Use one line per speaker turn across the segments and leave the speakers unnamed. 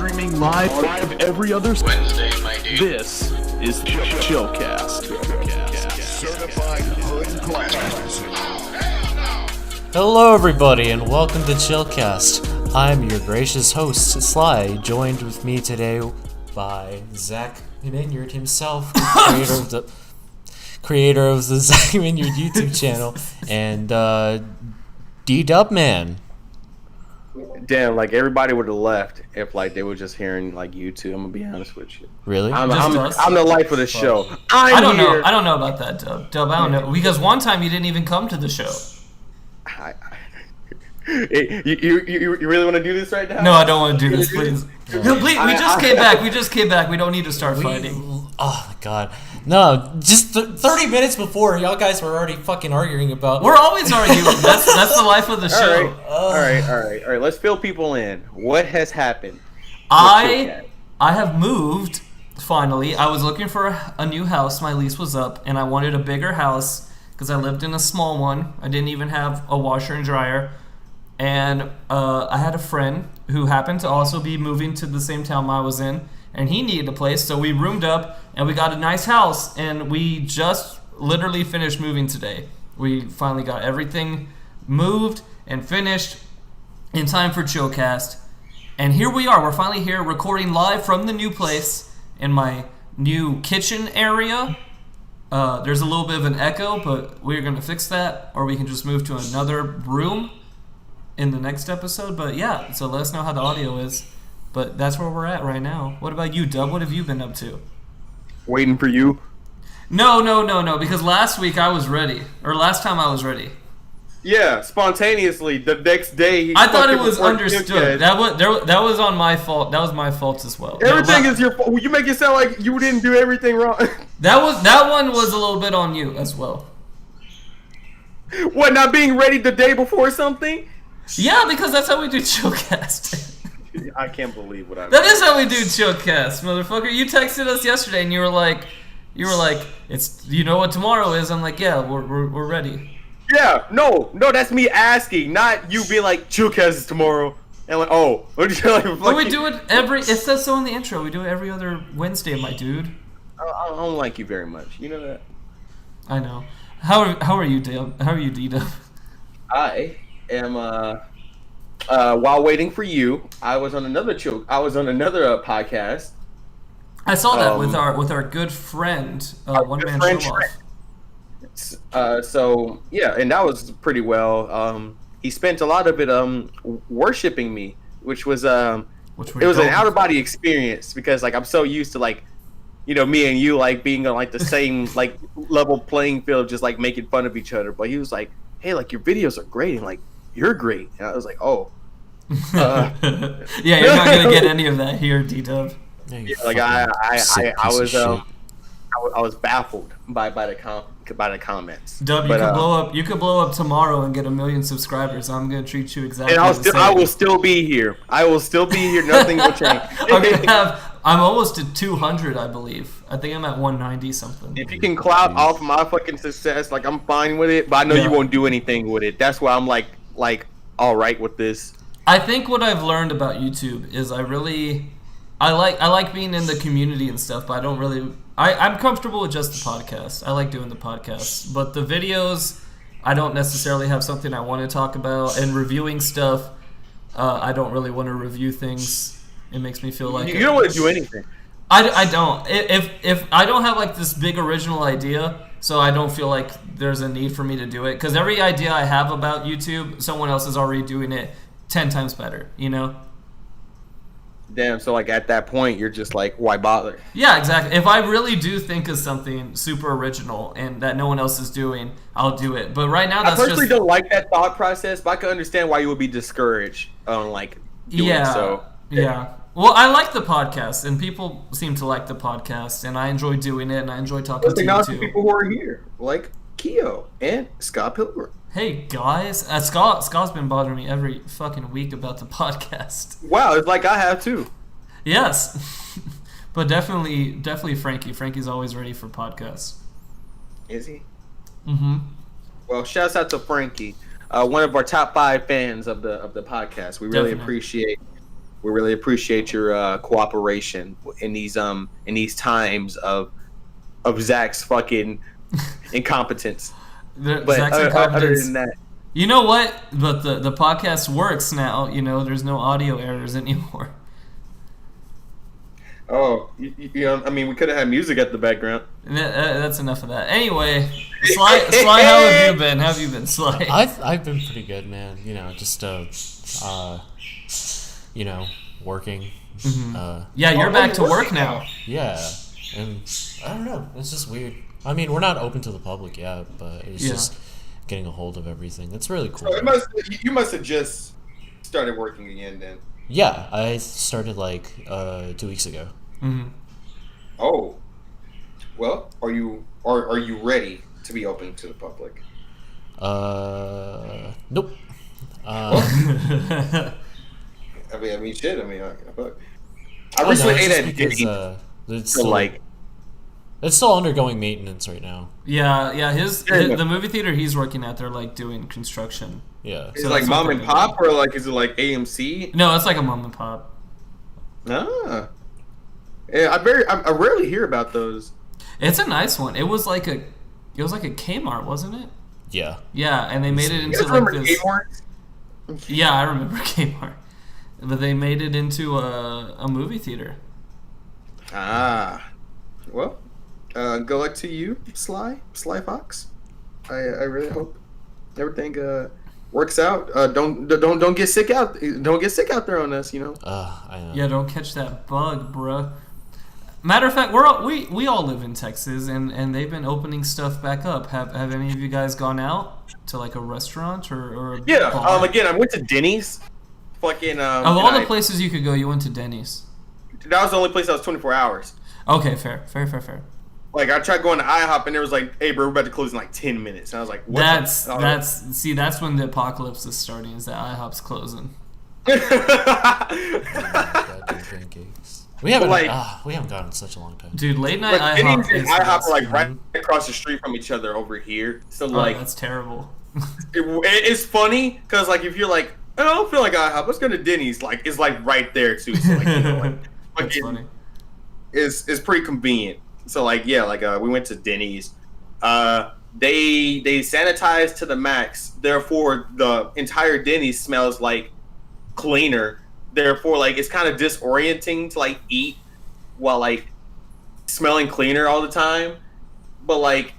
streaming live every other Wednesday, my dude. This is Chillcast. Certified hood classic.
Hello everybody and welcome to Chillcast. I'm your gracious host, Sly, joined with me today by Zach Minyard himself, creator of the Zach Minyard YouTube channel, and Ddub Man.
Damn, like everybody would have left if like they were just hearing like you two. I'm gonna be honest with you.
Really?
I'm the life of the show.
I don't know about that, Dub. I don't know, because one time you didn't even come to the show.
You really want to do this right now?
No, I don't want to do this, please. No, please. We just came back. We don't need to start fighting.
Oh my god. No, just 30 minutes before, y'all guys were already fucking arguing about...
We're always arguing. That's the life of the show.
All right. Let's fill people in. What has happened?
I have moved, finally. I was looking for a new house. My lease was up, and I wanted a bigger house because I lived in a small one. I didn't even have a washer and dryer. And I had a friend who happened to also be moving to the same town I was in, and he needed a place, so we roomed up, and we got a nice house, and we just literally finished moving today. We finally got everything moved and finished in time for Chillcast, and here we are. We're finally here recording live from the new place in my new kitchen area. There's a little bit of an echo, but we're going to fix that, or we can just move to another room in the next episode. But yeah, so let us know how the audio is. But that's where we're at right now. What about you, Dub? What have you been up to?
Waiting for you.
No, because last week I was ready. Or last time I was ready.
Yeah, spontaneously, the next day.
I thought it was understood. That was on my fault. That was my fault as well.
Everything is your fault. You make it sound like you didn't do everything wrong.
That one was a little bit on you as well.
What, not being ready the day before something?
Yeah, because that's how we do Chillcast.
I can't believe what I.
That is how we do Chillcast, motherfucker. You texted us yesterday and you were like, it's, you know what tomorrow is? I'm like, yeah, we're ready.
Yeah, no, that's me asking, not you being like, Chillcast is tomorrow, and like, oh, what you like?
But we do it it says so in the intro. We do it every other Wednesday, my dude.
I don't like you very much. You know that.
I know. How are you, Dale? How are you, Ddub?
I am while waiting for you, I was on another podcast.
I saw that with our good friend, One Man Show Off.
So yeah, and that was pretty well. He spent a lot of it worshiping me, which was it was an out of body experience, because like I'm so used to like, you know, me and you like being on like the same like level playing field, just like making fun of each other. But he was like, hey, like your videos are great, and like you're great. And I was like, oh.
Yeah, you're not gonna get any of that here, Ddub.
Yeah, like I was baffled by the comments.
Dub, you could blow up tomorrow and get 1 million subscribers. I'm gonna treat you exactly.
And I will still be here. Nothing will change.
I'm almost at 200, I believe. I think I'm at 190 something.
If you can clout off my fucking success, like I'm fine with it. But I know you won't do anything with it. That's why I'm like all right with this.
I think what I've learned about YouTube is I like being in the community and stuff, but I don't really. I'm comfortable with just the podcast. I like doing the podcast, but the videos, I don't necessarily have something I want to talk about. And reviewing stuff, I don't really want to review things. It makes me feel like
you don't want to do anything.
I don't. If I don't have like this big original idea, so I don't feel like there's a need for me to do it, because every idea I have about YouTube, someone else is already doing it 10 times better, you know?
Damn, so like at that point, you're just like, why bother?
Yeah, exactly. If I really do think of something super original and that no one else is doing, I'll do it. But right now, that's
I personally don't like that thought process, but I can understand why you would be discouraged on like doing so.
Yeah. Well, I like the podcast, and people seem to like the podcast, and I enjoy doing it, and I enjoy talking to you too.
People who are here, like Keo and Scott Pilgrim.
Hey guys, Scott's been bothering me every fucking week about the podcast.
Wow, it's like I have too.
Yes, but definitely Frankie. Frankie's always ready for podcasts.
Is he?
Mm-hmm.
Well, shouts out to Frankie, one of our top 5 fans of the podcast. We really appreciate We really appreciate your cooperation in these times of Zach's fucking incompetence. But
Zach's
other
incompetence.
than that,
You know what? But the podcast works now. You know, there's no audio errors anymore.
oh, you know, I mean, we could have had music at the background.
That's enough of that. Anyway, Sly, how have you been? How have you been, Sly?
I've been pretty good, man. You know, just you know, working.
Yeah, you're back to work now.
Yeah, and I don't know. It's just weird. I mean, we're not open to the public yet, but it's just getting a hold of everything. It's really cool.
So you must have just started working again then.
Yeah, I started like 2 weeks ago.
Mm-hmm.
Oh, well, are you ready to be open to the public?
Nope.
I mean, shit. I mean, I recently ate at Denny's.
It's
So
still,
like,
it's still undergoing maintenance right now.
Yeah. The movie theater he's working at, they're like doing construction.
Yeah.
is it like mom and pop or like is it like AMC?
No, it's like a mom and pop.
Ah, yeah. I rarely hear about those.
It's a nice one. It was like a Kmart, wasn't it?
Yeah.
Yeah, and they made it
You
into
guys
like
remember
this.
Kmart?
Yeah, I remember Kmart, but they made it into a movie theater.
Ah, well, good luck to you, Sly Fox. I really hope everything works out. Don't get sick out. Don't get sick out there on us. You know.
I know.
Yeah, don't catch that bug, bruh. Matter of fact, we all live in Texas, and they've been opening stuff back up. Have any of you guys gone out to like a restaurant or a
Yeah.
bar?
Again, I went to Denny's. Fucking.
Of all the places you could go, you went to Denny's.
That was the only place that was 24 hours.
Okay, fair.
Like I tried going to IHOP and there was like, "Hey, bro, we're about to close in like 10 minutes." And I was like, "What?"
That's when the apocalypse is starting. Is that IHOP's closing?
Goddamn pancakes. We haven't gone in such a long time.
Dude, late night
Like,
IHOP
Denny's
is
and IHOP
the
are like right across the street from each other over here. So like,
that's terrible.
it's funny because like if you're like, I don't feel like IHOP, let's go to Denny's. Like it's like right there too. So like, you know, like
That's funny.
It's pretty convenient. So like yeah, like we went to Denny's. They sanitized to the max. Therefore, the entire Denny's smells like cleaner. Therefore, like it's kind of disorienting to like eat while like smelling cleaner all the time. But like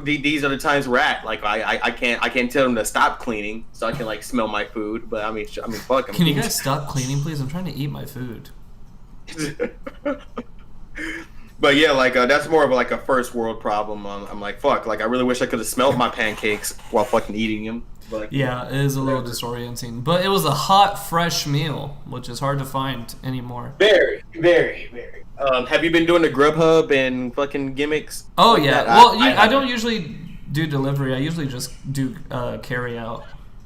these are the times we're at. Like I can't tell them to stop cleaning so I can like smell my food. But I mean fuck.
Can you guys stop cleaning, please? I'm trying to eat my food.
But yeah, like that's more of like a first world problem. I'm like fuck. Like I really wish I could have smelled my pancakes while fucking eating them. But, like,
Yeah, it is a little disorienting, but it was a hot, fresh meal, which is hard to find anymore.
Very. Have you been doing the Grubhub and fucking gimmicks?
Oh
like
yeah.
that?
Well, I don't usually do delivery. I usually just do carry out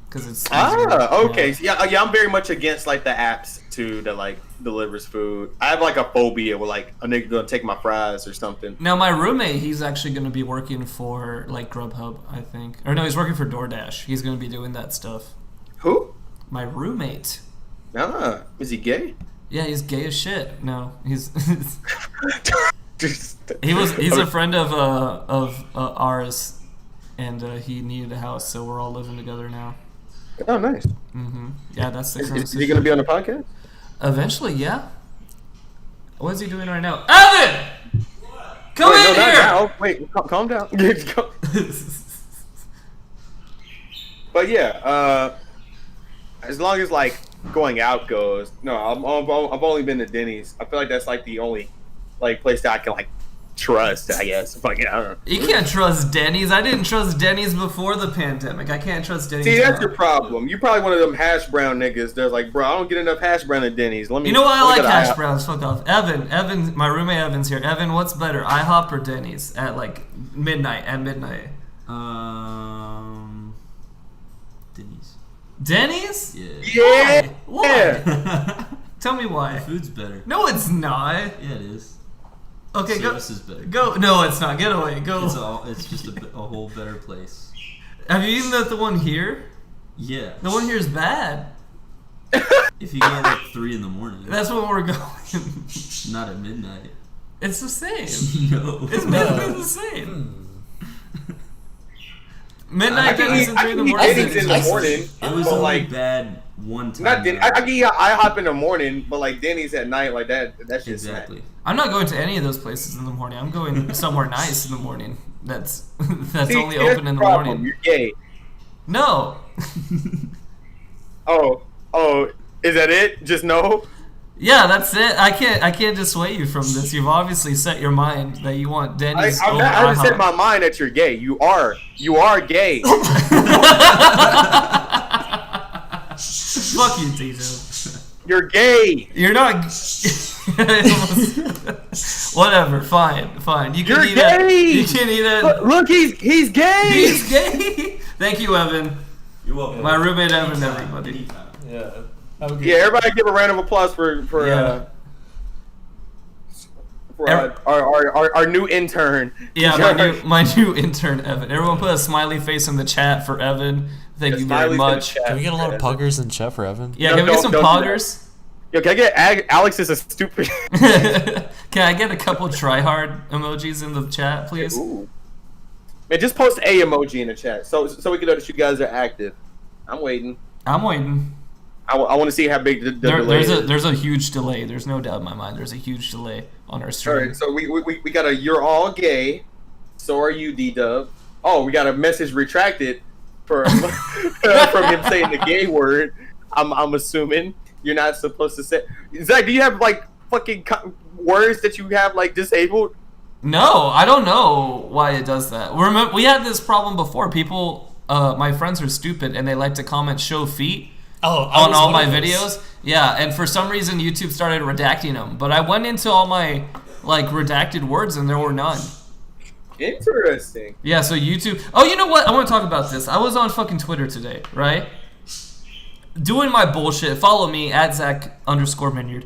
because it's easier.
Okay. Yeah, I'm very much against like the apps too that like delivers food. I have like a phobia with like a nigga gonna take my fries or something.
Now my roommate, he's actually going to be working for like Grubhub, I think. Or no, he's working for DoorDash. He's going to be doing that stuff.
Who?
My roommate.
Is he gay?
Yeah, he's gay as shit. No, he's he's a friend of ours, and he needed a house, so we're all living together now.
Oh, nice.
Yeah, that's the
Is he gonna be on the podcast?
Eventually, yeah. What is he doing right now? Evan! Come in
not
here!
now. Wait, calm down. But yeah, as long as like going out goes, no, I've only been to Denny's. I feel like that's like the only like place that I can like trust, I guess. Fucking, I don't know.
You can't trust Denny's. I didn't trust Denny's before the pandemic. I can't trust Denny's.
See, that's
now.
your problem. You're probably one of them hash brown niggas. They're like, bro, I don't get enough hash brown at Denny's.
You know what? I like hash browns. Fuck off. Evan, my roommate Evan's here. Evan, what's better, IHOP or Denny's at like midnight?
Denny's.
Denny's?
Yeah.
Why? Tell me why.
The food's better.
No, it's not.
Yeah, it is.
Okay,
Service is better.
Go. No, it's not. Get away. Go.
It's just a whole better place.
Have you eaten the one here?
Yeah.
The one here is bad.
If you go at like 3 in the morning,
That's when we're going.
not at midnight.
It's the same.
No.
It's basically the same. Midnight Denny's and 3 in the morning.
Denny's in the morning.
It was
but,
only
like
bad one time.
not Denny's. I can eat IHOP in the morning, but like Denny's at night, like that shit's
Exactly.
I'm not going to any of those places in the morning. I'm going somewhere nice in the morning. That's
See,
only
here's
open in the
problem.
morning.
You're gay.
No.
Oh, is that it? Just no.
Yeah, that's it. I can't dissuade you from this. You've obviously set your mind that you want Denny's over
I haven't set
IHOP.
my mind that you're gay. You are gay.
Fuck you, Tito.
You're gay.
You're not. Whatever. Fine. You can
You're
eat
gay.
it. You can eat it.
Look, he's gay.
He's gay. Thank you, Evan.
You're welcome.
My roommate Evan, everybody.
Yeah.
Yeah, everybody give a round of applause for our new intern.
Yeah, my new intern Evan. Everyone put a smiley face in the chat for Evan. Thank you very much.
Can we get a lot of puggers in chat for Evan?
Yeah,
No,
can we get some
don't do that.
poggers?
Yo, can I get Alex is a stupid.
Can I get a couple tryhard emojis in the chat, please?
Ooh. Man, just post a emoji in the chat so we can know that you guys are active. I'm waiting.
I'm waiting.
I want to see how big the delay is.
There's a huge delay. There's no doubt in my mind. There's a huge delay on our
All
stream.
right, so we got a you're all gay. So are you, Ddub. Oh, we got a message retracted from him saying the gay word. I'm assuming you're not supposed to say. Zach, do you have like fucking words that you have like disabled?
No, I don't know why it does that. We had this problem before. People, my friends are stupid and they like to comment "show feet" on all my videos. Yeah, and for some reason YouTube started redacting them. But I went into all my like redacted words and there were none.
Interesting.
Yeah, so YouTube. Oh, you know what? I want to talk about this. I was on fucking Twitter today, right? Doing my bullshit. Follow me at Zach_Minyard.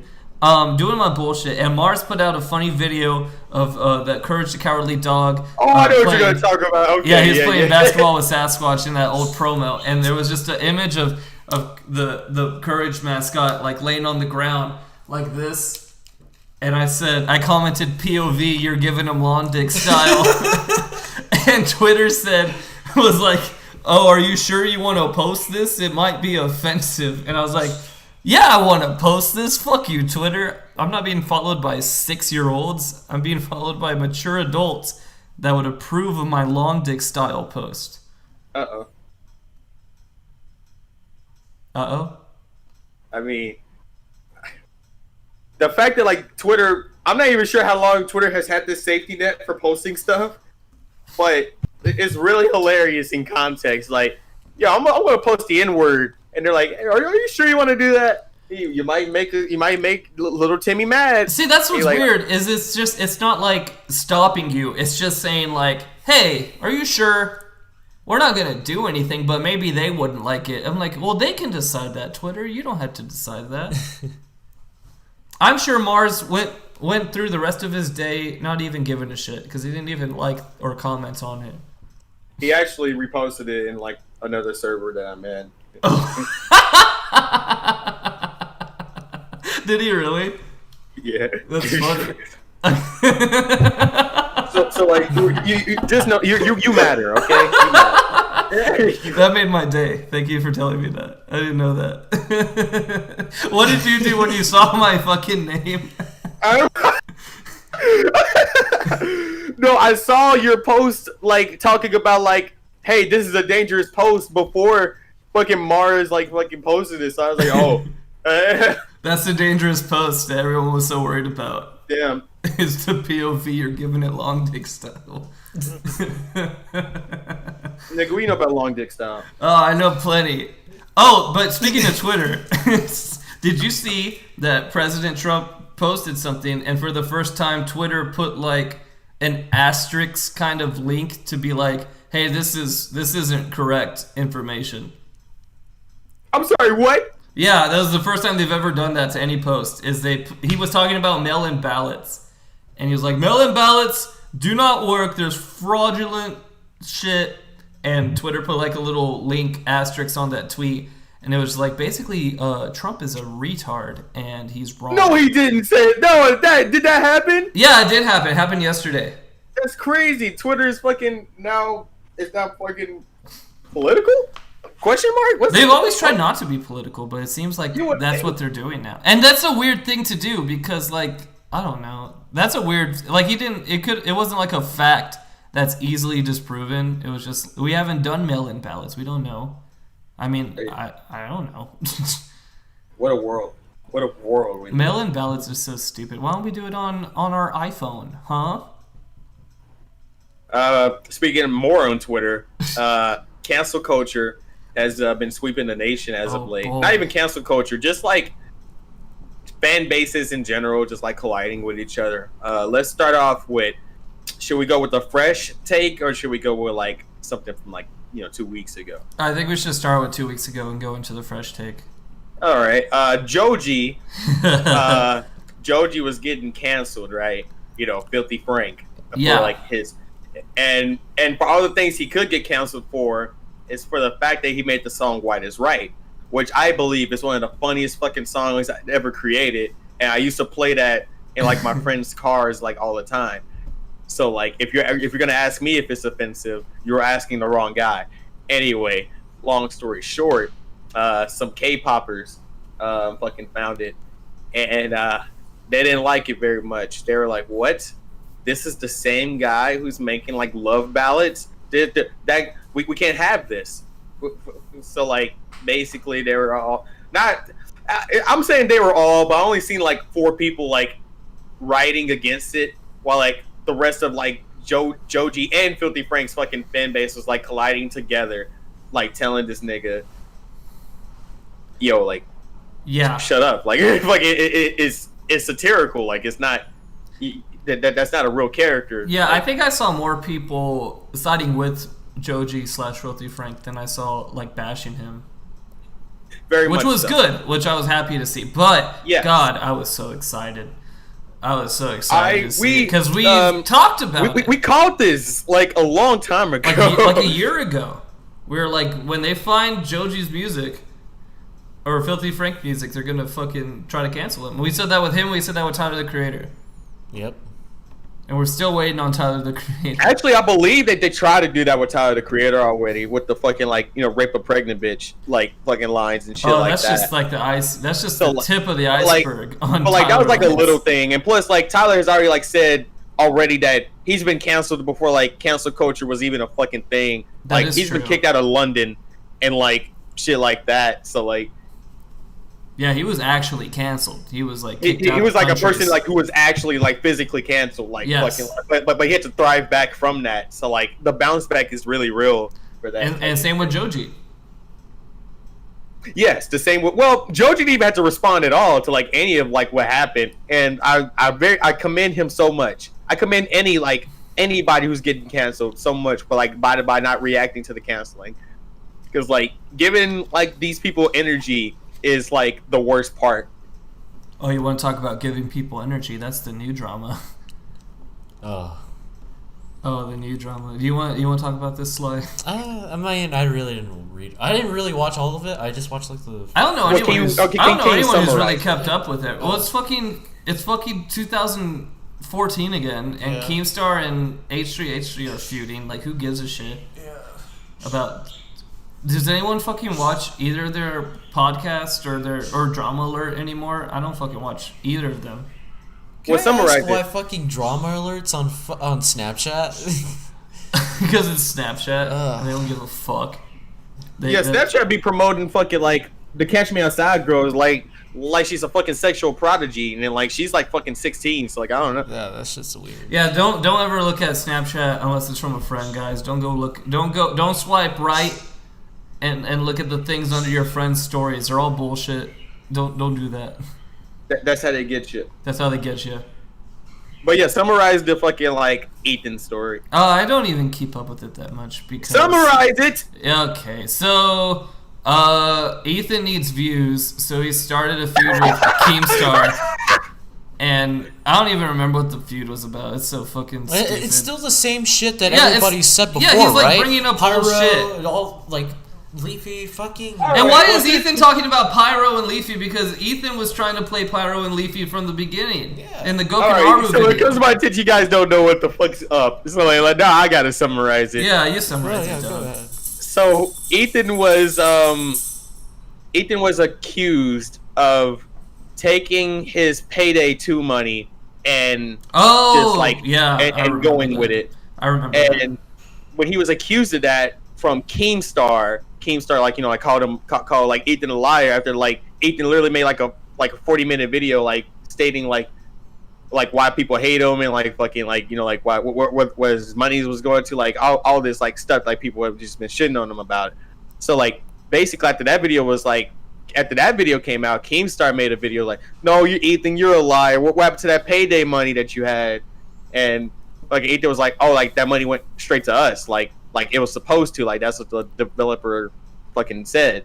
Doing my bullshit, and Mars put out a funny video of that Courage the Cowardly Dog.
Oh, I know what you're gonna talk about. Okay.
Yeah, he was playing basketball with Sasquatch in that old promo, and there was just an image of the Courage mascot like laying on the ground like this. And I commented POV, you're giving him lawn dick style. And Twitter was like, oh, are you sure you want to post this? It might be offensive. And I was like, yeah, I want to post this. Fuck you, Twitter. I'm not being followed by 6-year-olds. I'm being followed by mature adults that would approve of my long dick style post.
Uh-oh.
Uh-oh?
I mean, the fact that like Twitter, I'm not even sure how long Twitter has had this safety net for posting stuff, but it's really hilarious in context. Like, yeah, I'm gonna post the N-word, and they're like, "Are you sure you want to do that? You might make little Timmy mad."
See, that's what's
like,
weird. It's not like stopping you. It's just saying like, "Hey, are you sure? We're not gonna do anything, but maybe they wouldn't like it." I'm like, well, they can decide that. Twitter, you don't have to decide that. I'm sure Mars went through the rest of his day not even giving a shit because he didn't even like or comment on it.
He actually reposted it in like another server that I'm in.
Did he really?
Yeah,
That's funny.
so like you just know you matter, okay? You matter.
That made my day. Thank you for telling me that. I didn't know that. What did you do when you saw my fucking name?
No, I saw your post like talking about like, hey, this is a dangerous post before fucking Mars like fucking posted this. So I was like, oh.
That's the dangerous post that everyone was so worried about.
Damn.
Is the POV you're giving it long dick style.
Nigga, we know about long dick style.
Oh, I know plenty. Oh, but speaking of Twitter, did you see that President Trump posted something and for the first time Twitter put like an asterisk kind of link to be like, hey, this isn't correct information.
I'm sorry, what?
Yeah, that was the first time they've ever done that to any post. He was talking about mail-in ballots, and he was like, mail-in ballots do not work. There's fraudulent shit, and Twitter put like a little link asterisk on that tweet, And it was like basically Trump is a retard and he's wrong.
No, he didn't say it. No, did that happen?
Yeah, it did happen. It happened yesterday.
That's crazy. Twitter is fucking now. It's not fucking political? Question mark?
They've always tried not to be political, but it seems like that's what they're doing now. And that's a weird thing to do because, like, I don't know. That's a weird. Like, it wasn't like a fact that's easily disproven. It was just we haven't done mail-in ballots. We don't know. I mean, I don't know.
What a world. What a world.
Mail-in ballots are so stupid. Why don't we do it on our iPhone, huh?
Speaking more on Twitter, cancel culture has been sweeping the nation as of late.
Boy.
Not even cancel culture, just like fan bases in general, just like colliding with each other. Let's start off with, should we go with a fresh take or should we go with like something from like 2 weeks ago?
I think we should start with 2 weeks ago and go into the fresh take.
All right, Joji was getting canceled, right? Filthy Frank.
Yeah.
For like his, and for all the things he could get canceled for is for the fact that he made the song "White Is Right," which I believe is one of the funniest fucking songs I've ever created, and I used to play that in like my friends' cars like all the time. So like if you're gonna ask me if it's offensive, you're asking the wrong guy. Anyway, long story short, some K-poppers fucking found it, and they didn't like it very much. They were like, "What? This is the same guy who's making like love ballads? That we can't have this." So like basically they were all not. I'm saying they were all, but I only seen like 4 people like writing against it, while like the rest of like Joji and Filthy Frank's fucking fan base was like colliding together, like telling this nigga, "Yo, like,
Yeah,
shut up!" Like, it's satirical. Like, it's not. That's not a real character.
Yeah,
like,
I think I saw more people siding with Joji / Filthy Frank than I saw like bashing him,
very
which
much
was
so.
good, which I was happy to see. But
Yes.
God, I was so excited. To see because we talked about it
we called this like a long time ago,
like a year ago. We were like, when they find Joji's music or Filthy Frank music, they're gonna fucking try to cancel him. We said that with him. We said that with Tyler the Creator.
Yep.
And we're still waiting on Tyler the Creator.
Actually, I believe that they tried to do that with Tyler the Creator already, with the fucking like rape a pregnant bitch like fucking lines and shit like
that's
that.
just like the ice. That's just
So,
the tip of the
but, like-
iceberg. On
But like that was like a
Tyler.
little thing, and plus like Tyler has already like said already that he's been canceled before like cancel culture was even a fucking thing.
That
Like
is
he's been
true.
kicked out of London and like shit like that. So like
Yeah, he was actually canceled. He was like
he,
kicked out
he was
of
like a person
countries.
like who was actually like physically canceled, like
Yes.
fucking, but he had to thrive back from that. So like the bounce back is really real for that.
and same with Joji.
Yes, the same. Well, Joji didn't even have to respond at all to like any of like what happened, and I commend him so much. I commend anybody who's getting canceled so much for like by not reacting to the canceling, because like giving like these people energy is like the worst part.
Oh, you want to talk about giving people energy? That's the new drama. Oh, the new drama. Do you want to talk about this, Sly?
I mean, I really didn't read. I didn't really watch all of it. I just watched like the.
I don't know
Well,
anyone.
can you-
Who's,
okay,
I don't
can
know
you
anyone who's really
summarize
kept up with it. Well, it's fucking 2014 again, and
Yeah.
Keemstar and H3 are feuding. Like, who gives a shit?
Yeah.
About. Does anyone fucking watch either their podcast or Drama Alert anymore? I don't fucking watch either of them.
Can
Well,
I
summarize
ask why
it.
fucking drama alerts on Snapchat?
Because it's Snapchat.
Ugh.
And they don't give a fuck.
Yeah, Snapchat be promoting fucking like the Catch Me Outside girl is like she's a fucking sexual prodigy, and then like she's like fucking 16. So like I don't know.
Yeah, that's just weird.
Yeah, don't ever look at Snapchat unless it's from a friend, guys. Don't swipe right and look at the things under your friend's stories. They're all bullshit. Don't do that.
That's how they get you.
That's how they get you.
But yeah, summarize the fucking like Ethan story.
I don't even keep up with it that much because
Summarize it.
Okay, so Ethan needs views, so he started a feud with Keemstar. And I don't even remember what the feud was about. It's so fucking stupid.
It's still the same shit that
Yeah,
everybody said before,
yeah, he's like
right?
bringing up
Pyro,
bullshit.
and all like Leafy fucking...
And why is Ethan talking about Pyro and Leafy? Because Ethan was trying to play Pyro and Leafy from the beginning.
Yeah.
In the Gokinaru
so
video.
it comes to my attention, you guys don't know what the fuck's up. So like, nah, I gotta summarize it.
Yeah, you summarize it,
go
Doug.
ahead.
So Ethan was accused of taking his payday 2 money and just like and going with it.
I remember.
And when he was accused of that from Keemstar, like called like Ethan a liar after like Ethan literally made like a 40-minute video like stating like why people hate him and like fucking like like why what his money was going to, like all this like stuff like people have just been shitting on him about it. So like basically after that video came out, Keemstar made a video like, no, Ethan, you're a liar. What happened to that payday money that you had? And like Ethan was like, oh, like that money went straight to us, like it was supposed to, like that's what the developer fucking said.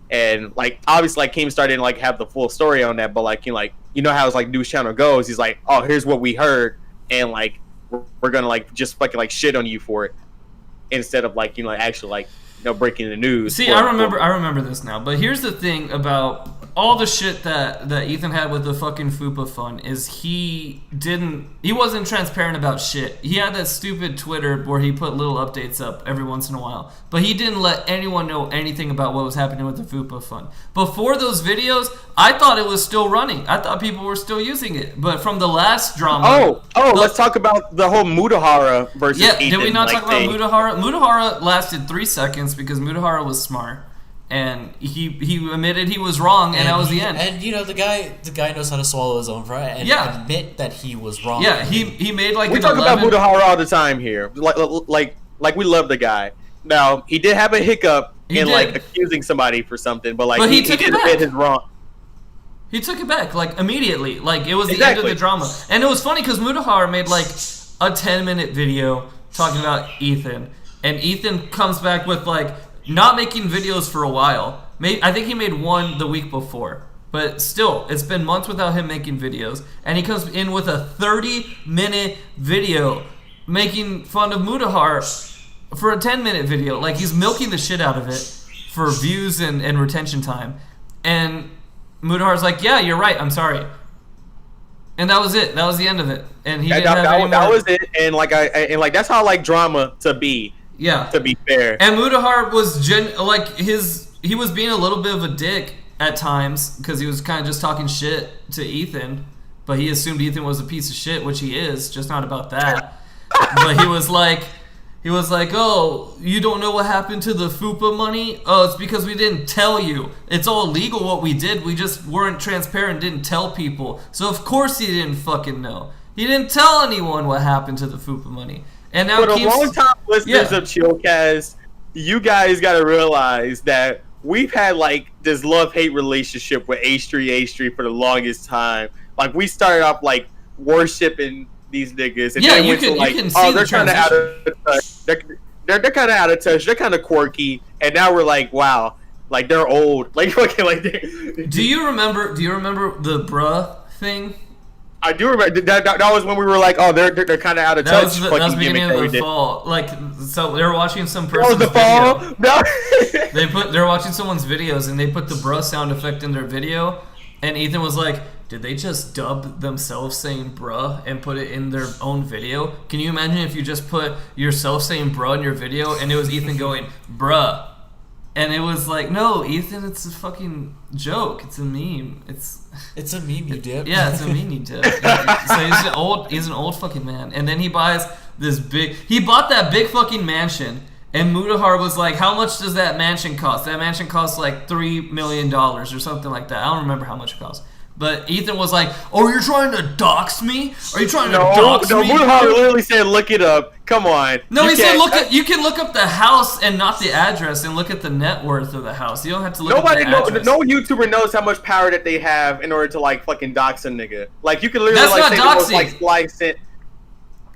And like obviously like Keemstar didn't like have the full story on that, but like you know how his like news channel goes. He's like, oh, here's what we heard, and like we're gonna like just fucking like shit on you for it instead of like actually like breaking the news.
See, I remember this now. But here's the thing about all the shit that Ethan had with the fucking Fupa fund is he wasn't transparent about shit. He had that stupid Twitter where he put little updates up every once in a while, but he didn't let anyone know anything about what was happening with the Fupa fund. Before those videos, I thought it was still running. I thought people were still using it. But from the last drama,
let's talk about the whole Mutahara versus Ethan.
Did we not talk about Mutahara? Mutahara lasted 3 seconds because Mutahara was smart. And he admitted he was wrong, and that was the end.
And the guy knows how to swallow his own pride and admit that he was wrong.
Yeah, he made like
we talk about Mutahara all the time here, like we love the guy. Now he did have a hiccup like accusing somebody for something, but he did admit his wrong.
He took it back like immediately, like it was the end of the drama. And it was funny because Mutahara made like a 10-minute video talking about Ethan, and Ethan comes back with like not making videos for a while. I think he made one the week before. But still, it's been months without him making videos. And he comes in with a 30-minute video making fun of Mutahar for a 10-minute video. Like, he's milking the shit out of it for views and retention time. And Mutahar's like, yeah, you're right, I'm sorry. And that was it. That was the end of it. And he didn't have any more.
That was it. And that's how I like drama to be.
Yeah.
To be fair.
And Mutahar was he was being a little bit of a dick at times because he was kind of just talking shit to Ethan, but he assumed Ethan was a piece of shit, which he is, just not about that. But he was like, oh, you don't know what happened to the FUPA money? Oh, it's because we didn't tell you. It's all legal what we did. We just weren't transparent, didn't tell people. So of course he didn't fucking know. He didn't tell anyone what happened to the FUPA money. And now
for the long-time listeners of Chillcast, you guys got to realize that we've had like this love-hate relationship with H3 for the longest time. Like we started off like worshiping these niggas, and then went to like, oh, they're kind of out of touch. They're kind of out of touch. They're kind of quirky, and now we're like, wow, like they're old. Like
Do you remember the bruh thing?
I do remember that was when we were like, oh, they're kind of out of touch.
That was the beginning of the fall. Like, so they were watching some person's
video. No.
they were watching someone's videos and they put the bruh sound effect in their video, and Ethan was like, did they just dub themselves saying bruh and put it in their own video? Can you imagine if you just put yourself saying bruh in your video and it was Ethan going bruh? And it was like, no, Ethan, it's a fucking joke. It's a meme.
It's a meme, you dip.
Yeah, it's a meme, you dip. So he's an old fucking man. And then he buys he bought that big fucking mansion. And Mutahar was like, how much does that mansion cost? That mansion costs like $3 million or something like that. I don't remember how much it costs. But Ethan was like, oh, you're trying to dox me? Are you trying to dox me?
No, Mutahar literally said, look it up. Come on.
No, he said, you can look up the house and not the address and look at the net worth of the house. You don't have to look at the address.
No YouTuber knows how much power that they have in order to, like, fucking dox a nigga. Like, you can literally,
That's
say
not
the most, like, slice it.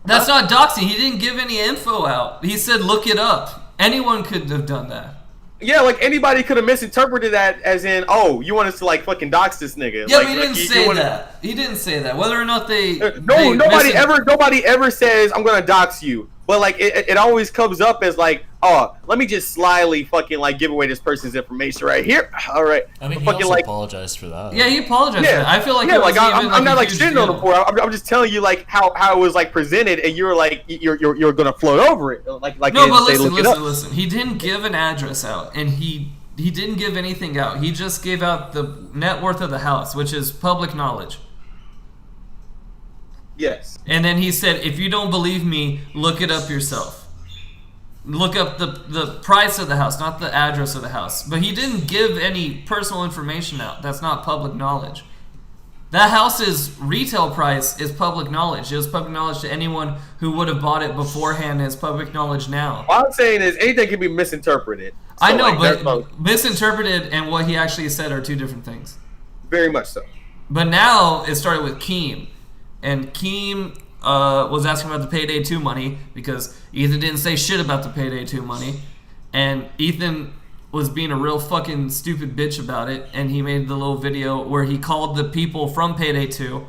That's not doxing. He didn't give any info out. He said, look it up. Anyone could have done that.
Yeah, like anybody could have misinterpreted that as in, oh, you want us to like fucking dox this nigga.
Yeah,
like,
but he didn't say that. He didn't say that. Whether or not
nobody ever says I'm gonna dox you. But like it always comes up as like, oh, let me just slyly fucking like give away this person's information right here. All right.
I mean, he
fucking
also
like
apologized for that.
Yeah, he apologized for that. I feel like
yeah,
it
like
wasn't
I'm
even,
not
a
like
huge
shitting on
deal.
the poor. I'm just telling you like how it was like presented, and you're like you're gonna float over it like
No,
and
but
say,
listen. He didn't give an address out, and he didn't give anything out. He just gave out the net worth of the house, which is public knowledge.
Yes.
And then he said, if you don't believe me, look it up yourself. Look up the price of the house, not the address of the house. But he didn't give any personal information out. That's not public knowledge. That house's retail price is public knowledge. It was public knowledge to anyone who would have bought it beforehand. It's public knowledge now.
What I'm saying is anything can be misinterpreted. So,
I know,
like,
but misinterpreted and what he actually said are two different things.
very much so.
But now it started with Keem. And Keem was asking about the Payday 2 money because Ethan didn't say shit about the Payday 2 money. And Ethan was being a real fucking stupid bitch about it. And he made the little video where he called the people from Payday 2.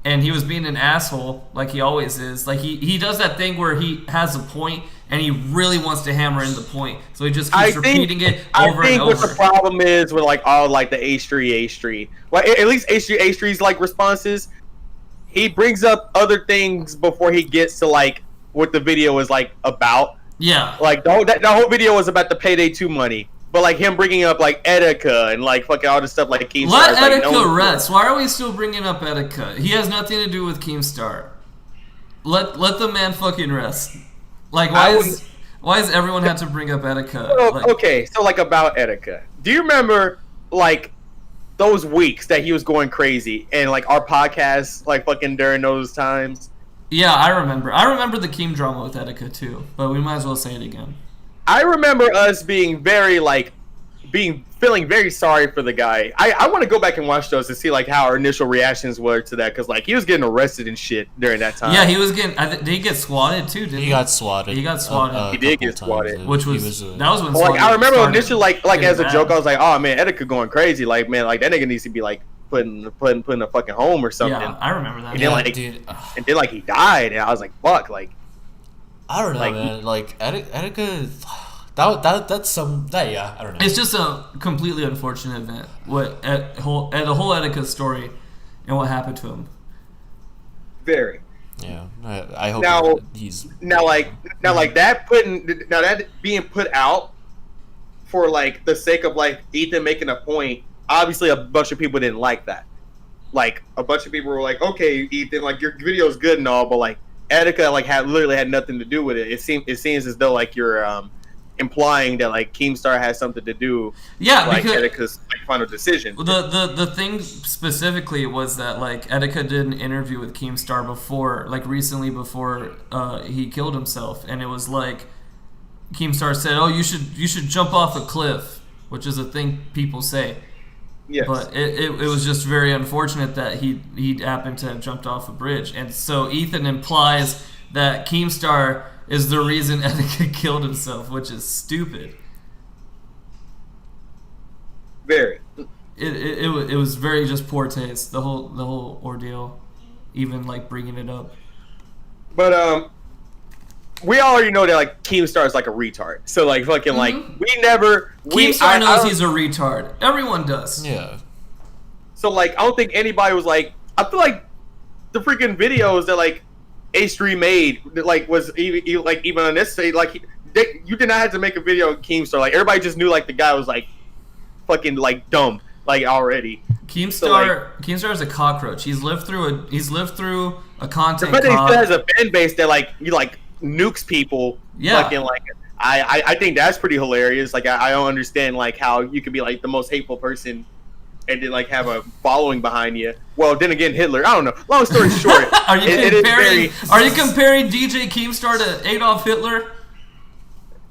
And he was being an asshole like he always is. Like he does that thing where he has a point and he really wants to hammer in the point. So he just keeps repeating it over and over.
What the problem is with like all like the H3, well, at least H3's like responses, he brings up other things before he gets to like what the video is like about.
Yeah.
Like the whole video was about the Payday 2 money. But like him bringing up like Etika and like fucking all this stuff like Keemstar.
Let Etika
like,
rest. Why are we still bringing up Etika? He has nothing to do with Keemstar. Let the man fucking rest. Like why is everyone had to bring up Etika?
Well, okay, so like about Etika. Do you remember like those weeks that he was going crazy and like our podcast like fucking during those times?
Yeah, I remember. I remember the Keem drama with Etika too, but we might as well say it again.
I remember us being feeling very sorry for the guy. I want to go back and watch those to see like how our initial reactions were to that because like he was getting arrested and shit during that time.
Yeah, he was getting. Did he get swatted too? Didn't he?
He got swatted.
He got swatted.
He did get swatted.
Which was that was when.
Well, like I remember
started
initially like
getting
as a
bad.
joke I was like, oh man, Etika going crazy. Like man, like that nigga needs to be like put in a fucking home or something.
Yeah, I remember that.
And then,
Yeah,
like,
dude.
and then like he died and I was like, fuck, like
I don't know,
like,
man. Like Etika, that's yeah. I don't know.
It's just a completely unfortunate event. The whole Etika story and what happened to him.
very.
Yeah, I hope
Now-
he's
Now that being put out for like the sake of like Ethan making a point, obviously a bunch of people didn't like that. Like a bunch of people were like, okay, Ethan, like your video's good and all, but like Etika like literally had nothing to do with it. It seems as though like you're implying that like Keemstar has something to do
Yeah,
like
because
Etika's like final decision.
the thing specifically was that like Etika did an interview with Keemstar before, like recently before he killed himself, and it was like Keemstar said, "Oh, you should jump off a cliff," which is a thing people say.
Yes.
But it was just very unfortunate that he happened to have jumped off a bridge, and so Ethan implies that Keemstar is the reason Etika killed himself, which is stupid.
Very.
It was very just poor taste, the whole ordeal, even like bringing it up.
But we already know that like Keemstar is like a retard. So like fucking like
Keemstar knows he's a retard. Everyone does.
yeah.
So like I don't think anybody was like, I feel like the freaking videos that like H3 made like was even on this stage like you did not have to make a video of Keemstar. Like everybody just knew like the guy was like fucking like dumb like already.
Keemstar is a cockroach. He's lived through a content.
But he still has a fan base that like you like nukes people.
Yeah.
Fucking like I think that's pretty hilarious. Like I don't understand like how you could be like the most hateful person and then like have a following behind you. Well, then again, Hitler. I don't know. Long story short,
Are you comparing DJ Keemstar to Adolf Hitler?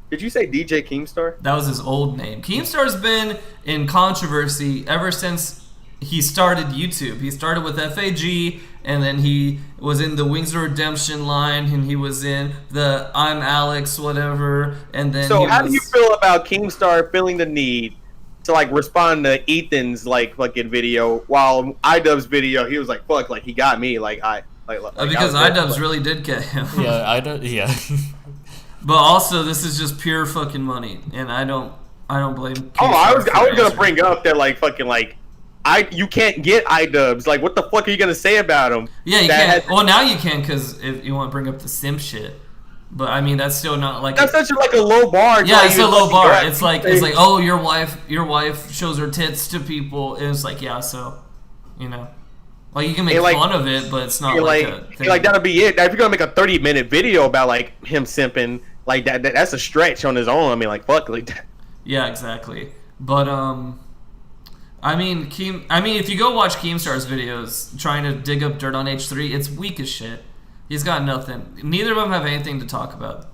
Did you say DJ Keemstar?
That was his old name. Keemstar's been in controversy ever since he started YouTube. He started with FAG, and then he was in the Wings of Redemption line, and he was in the I'm Alex whatever, and then
So how do you feel about Keemstar feeling the need to like respond to Ethan's like fucking video while iDubbbz's video he was like fuck like he got me like
because iDubbbz really did get him.
Yeah, I don't. Yeah.
But also, this is just pure fucking money, and I don't blame.
I was gonna bring up that like fucking like. You can't get iDubbbz. Like, what the fuck are you gonna say about them?
Yeah, you can't. Well, now you can because if you want to bring up the simp shit. But I mean, that's still not like
that's such like a low bar.
Yeah, it's a low bar. It's like oh, your wife shows her tits to people, and it's like so, like you can make fun of it, but it's not like a thing.
Like that'll be it. If you're gonna make a 30-minute video about like him simping, like that's a stretch on his own. I mean, like fuck, like that.
Yeah, exactly. But I mean, if you go watch Keemstar's videos trying to dig up dirt on H3, it's weak as shit. He's got nothing. Neither of them have anything to talk about.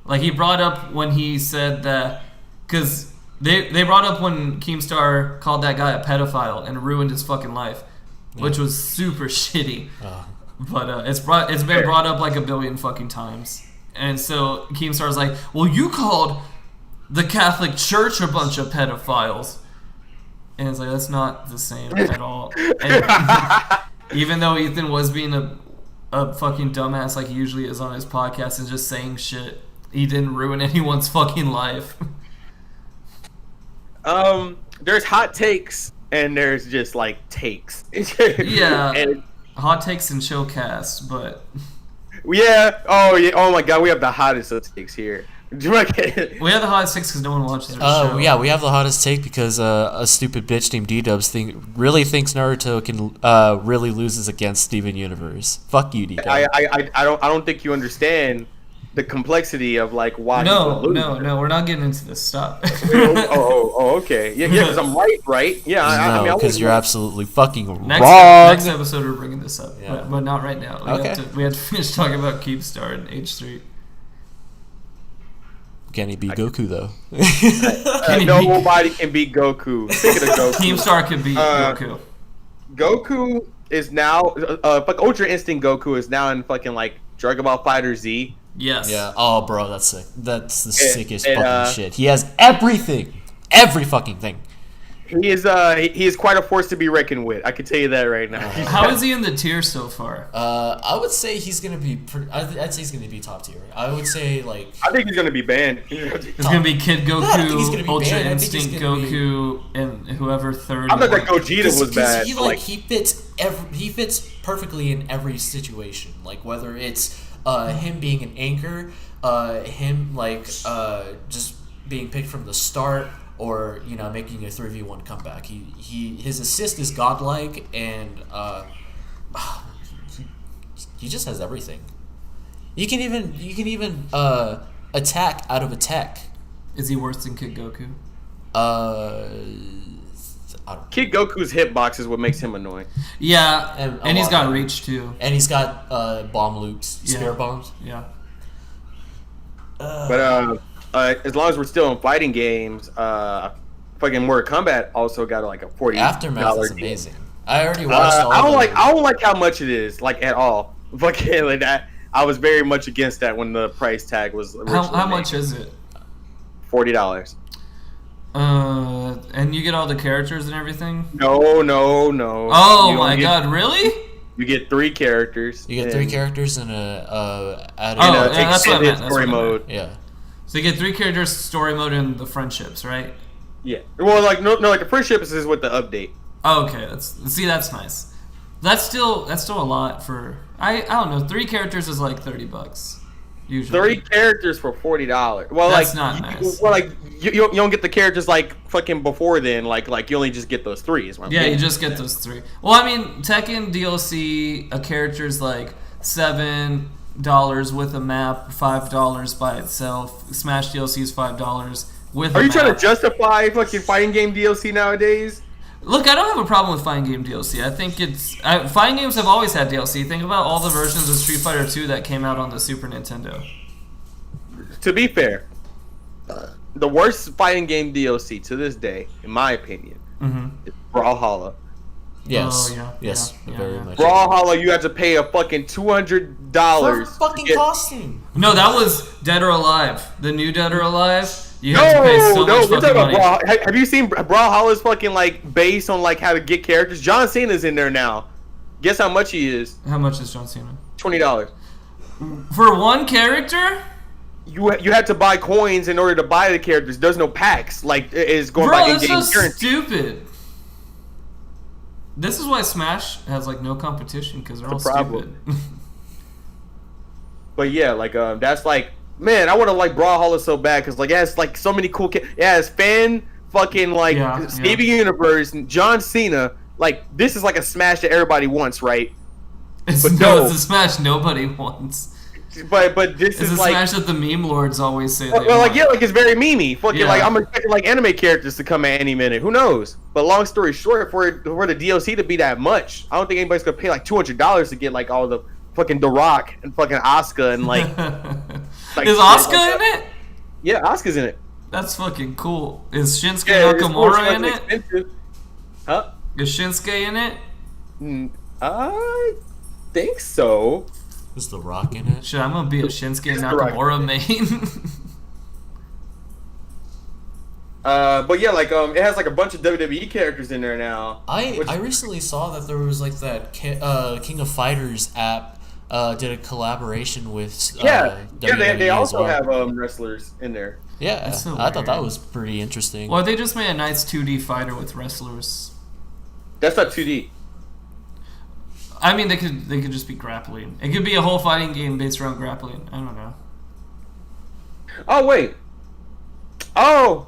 Like, he brought up when he said that... Because they brought up when Keemstar called that guy a pedophile and ruined his fucking life, which was super shitty. But it's been brought up like a billion fucking times. And so Keemstar's like, well, you called the Catholic Church a bunch of pedophiles. And it's like, that's not the same at all. And even though Ethan was being a fucking dumbass like he usually is on his podcast and just saying shit, he didn't ruin anyone's fucking life.
There's hot takes and there's just like takes.
Yeah.
And
hot takes and Chillcast, but
yeah. Oh my god, we have the hottest of takes here.
We have the hottest takes because no one watches our show.
Yeah, we have the hottest take because a stupid bitch named Ddub really thinks Naruto can really loses against Steven Universe. Fuck you, Ddub.
I don't think you understand the complexity of like why.
No, we're not getting into this. Stop.
Okay. Yeah, because I'm right. Yeah,
no, because you're absolutely fucking wrong.
Next episode, we're bringing this up,
yeah.
but not right now. We have to finish talking about Keemstar and H3.
Can he beat Goku though?
Nobody can beat Goku. Speaking of Goku,
Keemstar can beat Goku.
Goku is now Ultra Instinct Goku is now in fucking like Dragon Ball Fighter Z.
Yes.
Yeah. Oh, bro, that's sick. That's the sickest fucking shit. He has everything, every fucking thing.
He is quite a force to be reckoned with. I can tell you that right now.
How is he in the tier so far?
I would say he's gonna be. I'd say he's gonna be top tier. I would say like.
I think he's gonna be banned.
It's gonna be Kid Goku, Ultra
banned.
Instinct Goku, and whoever third.
I thought that Gogeta was bad.
He fits perfectly in every situation. Like whether it's him being an anchor, him like just being picked from the start. Or making a 3v1 comeback. His assist is godlike, and he just has everything. You can even attack out of a tech.
Is he worse than Kid Goku?
Kid Goku's hitbox is what makes him annoying.
Yeah, and he's got reach too.
And he's got bomb loops, spare bombs.
Yeah.
But as long as we're still in fighting games, fucking Mortal Kombat also got like a $40.
Aftermath is amazing. I already watched all
I don't like how much it is, like at all. Fucking like that. I was very much against that when the price tag was originally
How much is it?
$40.
And you get all the characters and everything?
No.
Oh my god, really?
You get 3 characters.
You get 3 characters and
that's what I meant.
Story mode.
Yeah.
So you get 3 characters, story mode, and the friendships, right?
Yeah. Well, like no, like the friendships is with the update.
Oh, okay. That's nice. That's still a lot for. I don't know. 3 characters is like $30 usually.
3 characters for $40. Well,
that's
like
not nice.
Well, like you don't get the characters like fucking before then. Like you only just get those 3. Is what I'm saying.
You just get those 3. Well, I mean, Tekken DLC, a character's like $7 with a map, $5 by itself. Smash DLC is $5 with.
Are you trying to justify fucking fighting game DLC nowadays?
Look, I don't have a problem with fighting game DLC. I think fighting games have always had DLC. Think about all the versions of Street Fighter 2 that came out on the Super Nintendo.
To be fair, the worst fighting game DLC to this day, in my opinion, is Brawlhalla.
Yes.
Oh, yeah.
Yes.
Yeah,
very
yeah.
much.
Brawlhalla, you had to pay a fucking $200
for fucking costume.
No, that was Dead or Alive. The new Dead or Alive. You have to pay so much
we're
fucking money.
talking about have you seen Brawlhalla's fucking like based on like how to get characters? John Cena's in there now. Guess how much he is?
How much is John Cena?
$20.
For one character?
you had to buy coins in order to buy the characters. There's no packs. Like it's going
Bro,
by
that's
in-game
so
currency.
stupid. This is why Smash has like no competition because they're all
problem.
stupid.
But yeah, like that's like, man, I want to like Brawlhalla so bad because like it has like so many cool. Yeah, it's Finn, fucking like Steven Universe, and John Cena. Like this is like a Smash that everybody wants, right?
It's a Smash nobody wants.
But this
it's
is
a
like
Smash that the meme lords always say.
well, like yeah, like it's very memey. Fucking
Yeah.
like I'm expecting like anime characters to come at any minute. Who knows? But long story short, for the DLC to be that much, I don't think anybody's gonna pay like $200 to get like all the fucking The Rock and fucking Asuka and like. Like
Is Asuka in it?
Yeah, Asuka's in it.
That's fucking cool. Is Shinsuke
Yeah,
Nakamura in it?
Expensive. Huh?
Is Shinsuke in it?
I think so.
Is The Rock in it?
Shit, I'm gonna be a Shinsuke
He's The Rock.
Nakamura main.
But yeah, like it has like a bunch of WWE characters in there now.
I recently saw that there was like that King of Fighters app did a collaboration with WWE
they also
as well.
have wrestlers in there.
Yeah,
That's so
I thought that
weird.
was pretty interesting.
Well, they just made a nice 2D fighter with wrestlers.
That's not 2D.
I mean, they could just be grappling. It could be a whole fighting game based around grappling. I don't know.
Oh wait. Oh,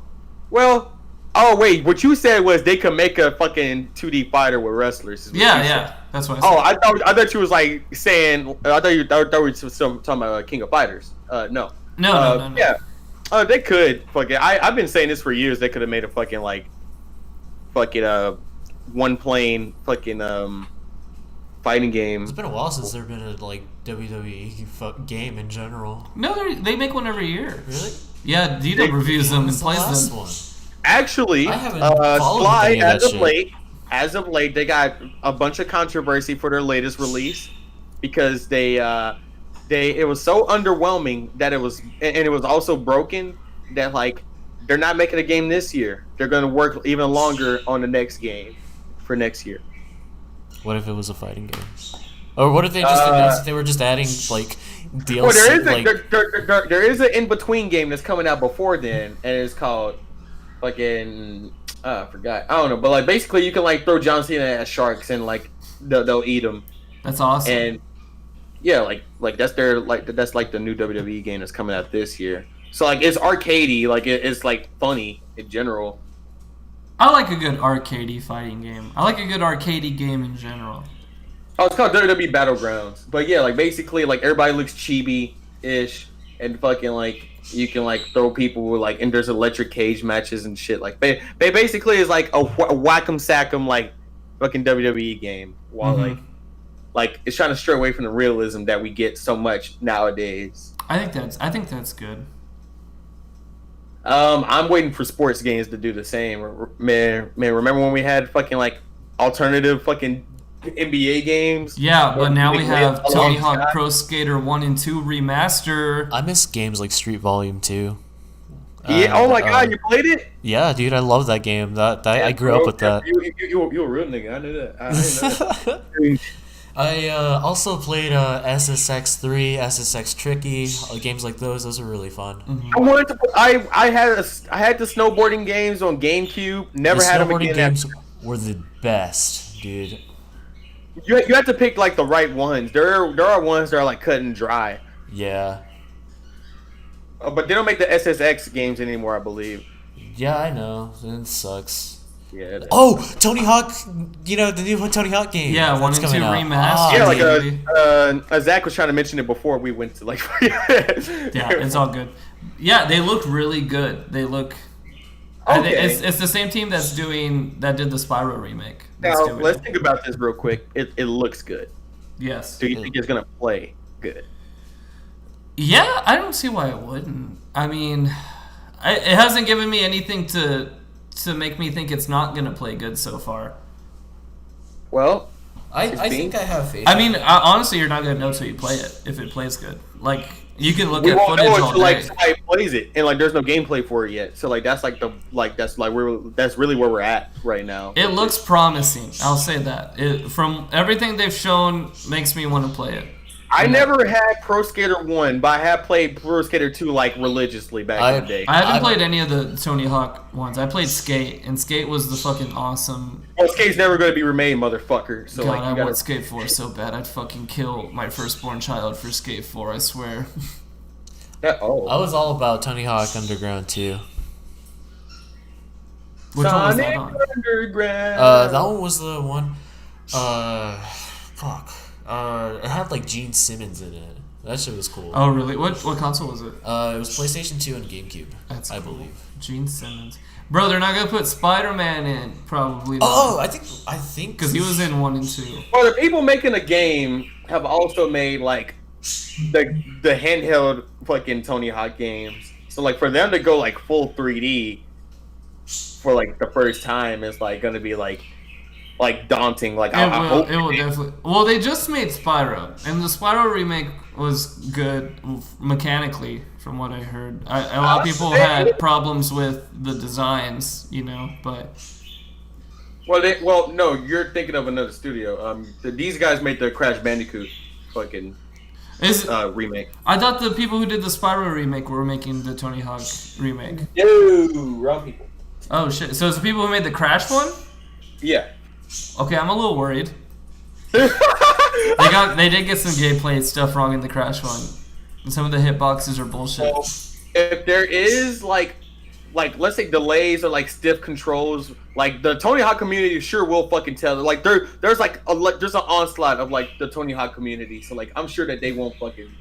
well. Oh wait. What you said was they could make a fucking 2D fighter with wrestlers. is what you said.
Yeah, that's what I said.
Oh, I thought you was like saying. I thought you were talking about King of Fighters. No.
No.
Yeah. Oh, they could. Fucking. I've been saying this for years. They could have made a fucking like, fucking one plane fucking fighting game.
It's been a while since there's been a like WWE game in general.
No, they make one every year.
Really?
Yeah, Ddub reviews them and
When's the
plays
last
them.
one?
Actually,
I haven't followed
Sly
any of that shit.
as of late, they got a bunch of controversy for their latest release because it was so underwhelming that it was also broken that like they're not making a game this year. They're going to work even longer on the next game for next year.
What if it was a fighting game? Or what if they just announced that they were just adding like DLC?
Well, there is an in between game that's coming out before then, and it's called fucking I forgot. I don't know, but like basically you can like throw John Cena at sharks and like they'll eat them.
That's awesome.
And yeah, like that's their that's like the new WWE game that's coming out this year. So like it's arcadey, like it's like funny in general.
I like a good arcadey fighting game. I like a good arcadey game in general.
Oh, it's called WWE Battlegrounds. But yeah, like basically like everybody looks chibi-ish and fucking like you can like throw people with like and there's electric cage matches and shit. Like they basically is like a whack'em sack'em like fucking WWE game. While like it's trying to stray away from the realism that we get so much nowadays.
I think that's good.
I'm waiting for sports games to do the same. Man, remember when we had fucking like alternative fucking NBA games?
Yeah, but now we have Tony Hawk Pro Skater 1 and 2 remaster.
I miss games like Street Volume 2.
Yeah. Oh my god, you played it?
Yeah, dude, I love that game. That I grew up with that.
You a real nigga. I knew that. I didn't know that.
I also played SSX3, SSX Tricky, games like those. Those are really fun.
I wanted to. I had the snowboarding games on GameCube. Never
The
had them
snowboarding
again.
games were the best, dude.
You have to pick like the right ones. There are ones that are like cut and dry.
Yeah.
But they don't make the SSX games anymore, I believe.
Yeah, I know. It sucks.
Yeah.
Oh, Tony Hawk! You know the new Tony Hawk game.
Yeah, 1
that's
and 2
coming out.
remastered.
Yeah, like Zach was trying to mention it before we went to like.
Yeah, it's all good. Yeah, they look really good. They look.
Okay.
It's the same team that did the Spyro remake.
Now let's think about this real quick. It looks good.
Yes.
Do you think it's gonna play good?
Yeah, I don't see why it wouldn't. I mean, it hasn't given me anything to make me think it's not gonna play good so far.
Well,
I think I have faith.
I mean, honestly, you're not gonna know till you play it if it plays good. Like you can look
we
at
won't
footage
know
all
until
day.
like somebody plays it, and like there's no gameplay for it yet. So like that's really where we're at right now.
It looks promising. I'll say that. From everything they've shown, makes me want to play it.
I never had Pro Skater 1, but I have played Pro Skater 2 like religiously back in the day.
I haven't played any of the Tony Hawk ones. I played Skate, and Skate was the fucking awesome.
Well, Skate's never going to be remade, motherfucker. So
God,
like,
I want Skate 4 so bad. I'd fucking kill my firstborn child for Skate 4, I swear.
I was all about Tony Hawk Underground too.
Which one was that on?
Underground.
That one was the one. It had like Gene Simmons in it. That shit was cool.
Oh really? What console was it?
It was PlayStation 2 and GameCube. I believe.
Gene Simmons. Bro, they're not gonna put Spider-Man in, probably.
Oh, I think
because he was in 1 and 2.
Well, the people making the game have also made like the handheld fucking Tony Hawk games. So like for them to go like full 3D for like the first time is like gonna be like daunting. Like I hope
it will definitely. Well, they just made Spyro, and the Spyro remake was good mechanically, from what I heard. A lot of people had problems with the designs, but.
Well, no, you're thinking of another studio. These guys made the Crash Bandicoot fucking remake.
I thought the people who did the Spyro remake were making the Tony Hawk remake.
No, wrong people.
Oh shit! So it's the people who made the Crash one?
Yeah.
Okay, I'm a little worried. They did get some gameplay stuff wrong in the Crash one. Some of the hitboxes are bullshit.
Well, if there is like let's say delays or like stiff controls, like the Tony Hawk community sure will fucking tell. Like there's an onslaught of like the Tony Hawk community, so like I'm sure that they won't fucking.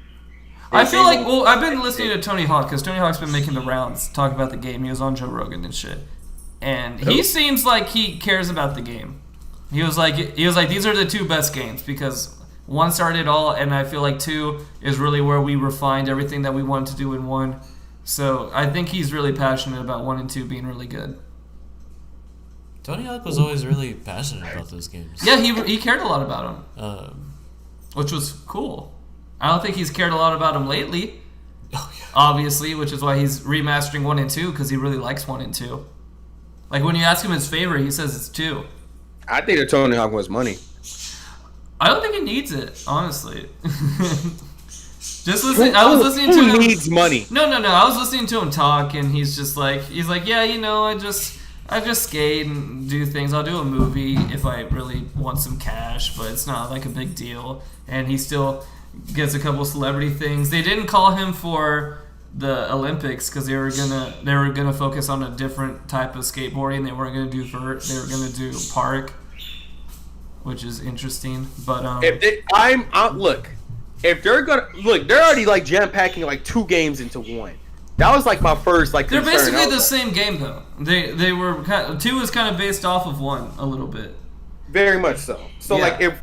I feel like I've been listening to Tony Hawk because Tony Hawk's been making the rounds, talking about the game. He was on Joe Rogan and shit, and he seems like he cares about the game. He was like these are the 2 best games because 1 started it all, and I feel like 2 is really where we refined everything that we wanted to do in 1. So I think he's really passionate about 1 and 2 being really good.
Tony Hawk was always really passionate about those games.
Yeah, he cared a lot about them, which was cool. I don't think he's cared a lot about them lately, obviously, which is why he's remastering 1 and 2 because he really likes 1 and 2. Like when you ask him his favorite, he says it's 2.
I think the Tony Hawk wants money.
I don't think he needs it, honestly. I was listening to him.
Who needs money?
No. I was listening to him talk, and he's like, yeah, I just skate and do things. I'll do a movie if I really want some cash, but it's not like a big deal. And he still gets a couple celebrity things. They didn't call him for the Olympics because they were gonna focus on a different type of skateboarding. They weren't gonna do vert. They were gonna do park, which is interesting. But
if they're gonna look, they're already like jam packing like 2 games into 1. That was like my first like.
They're
concern.
basically the same game though. They were 2 is kind of based off of 1 a little bit.
Very much so. So
Yeah.
like if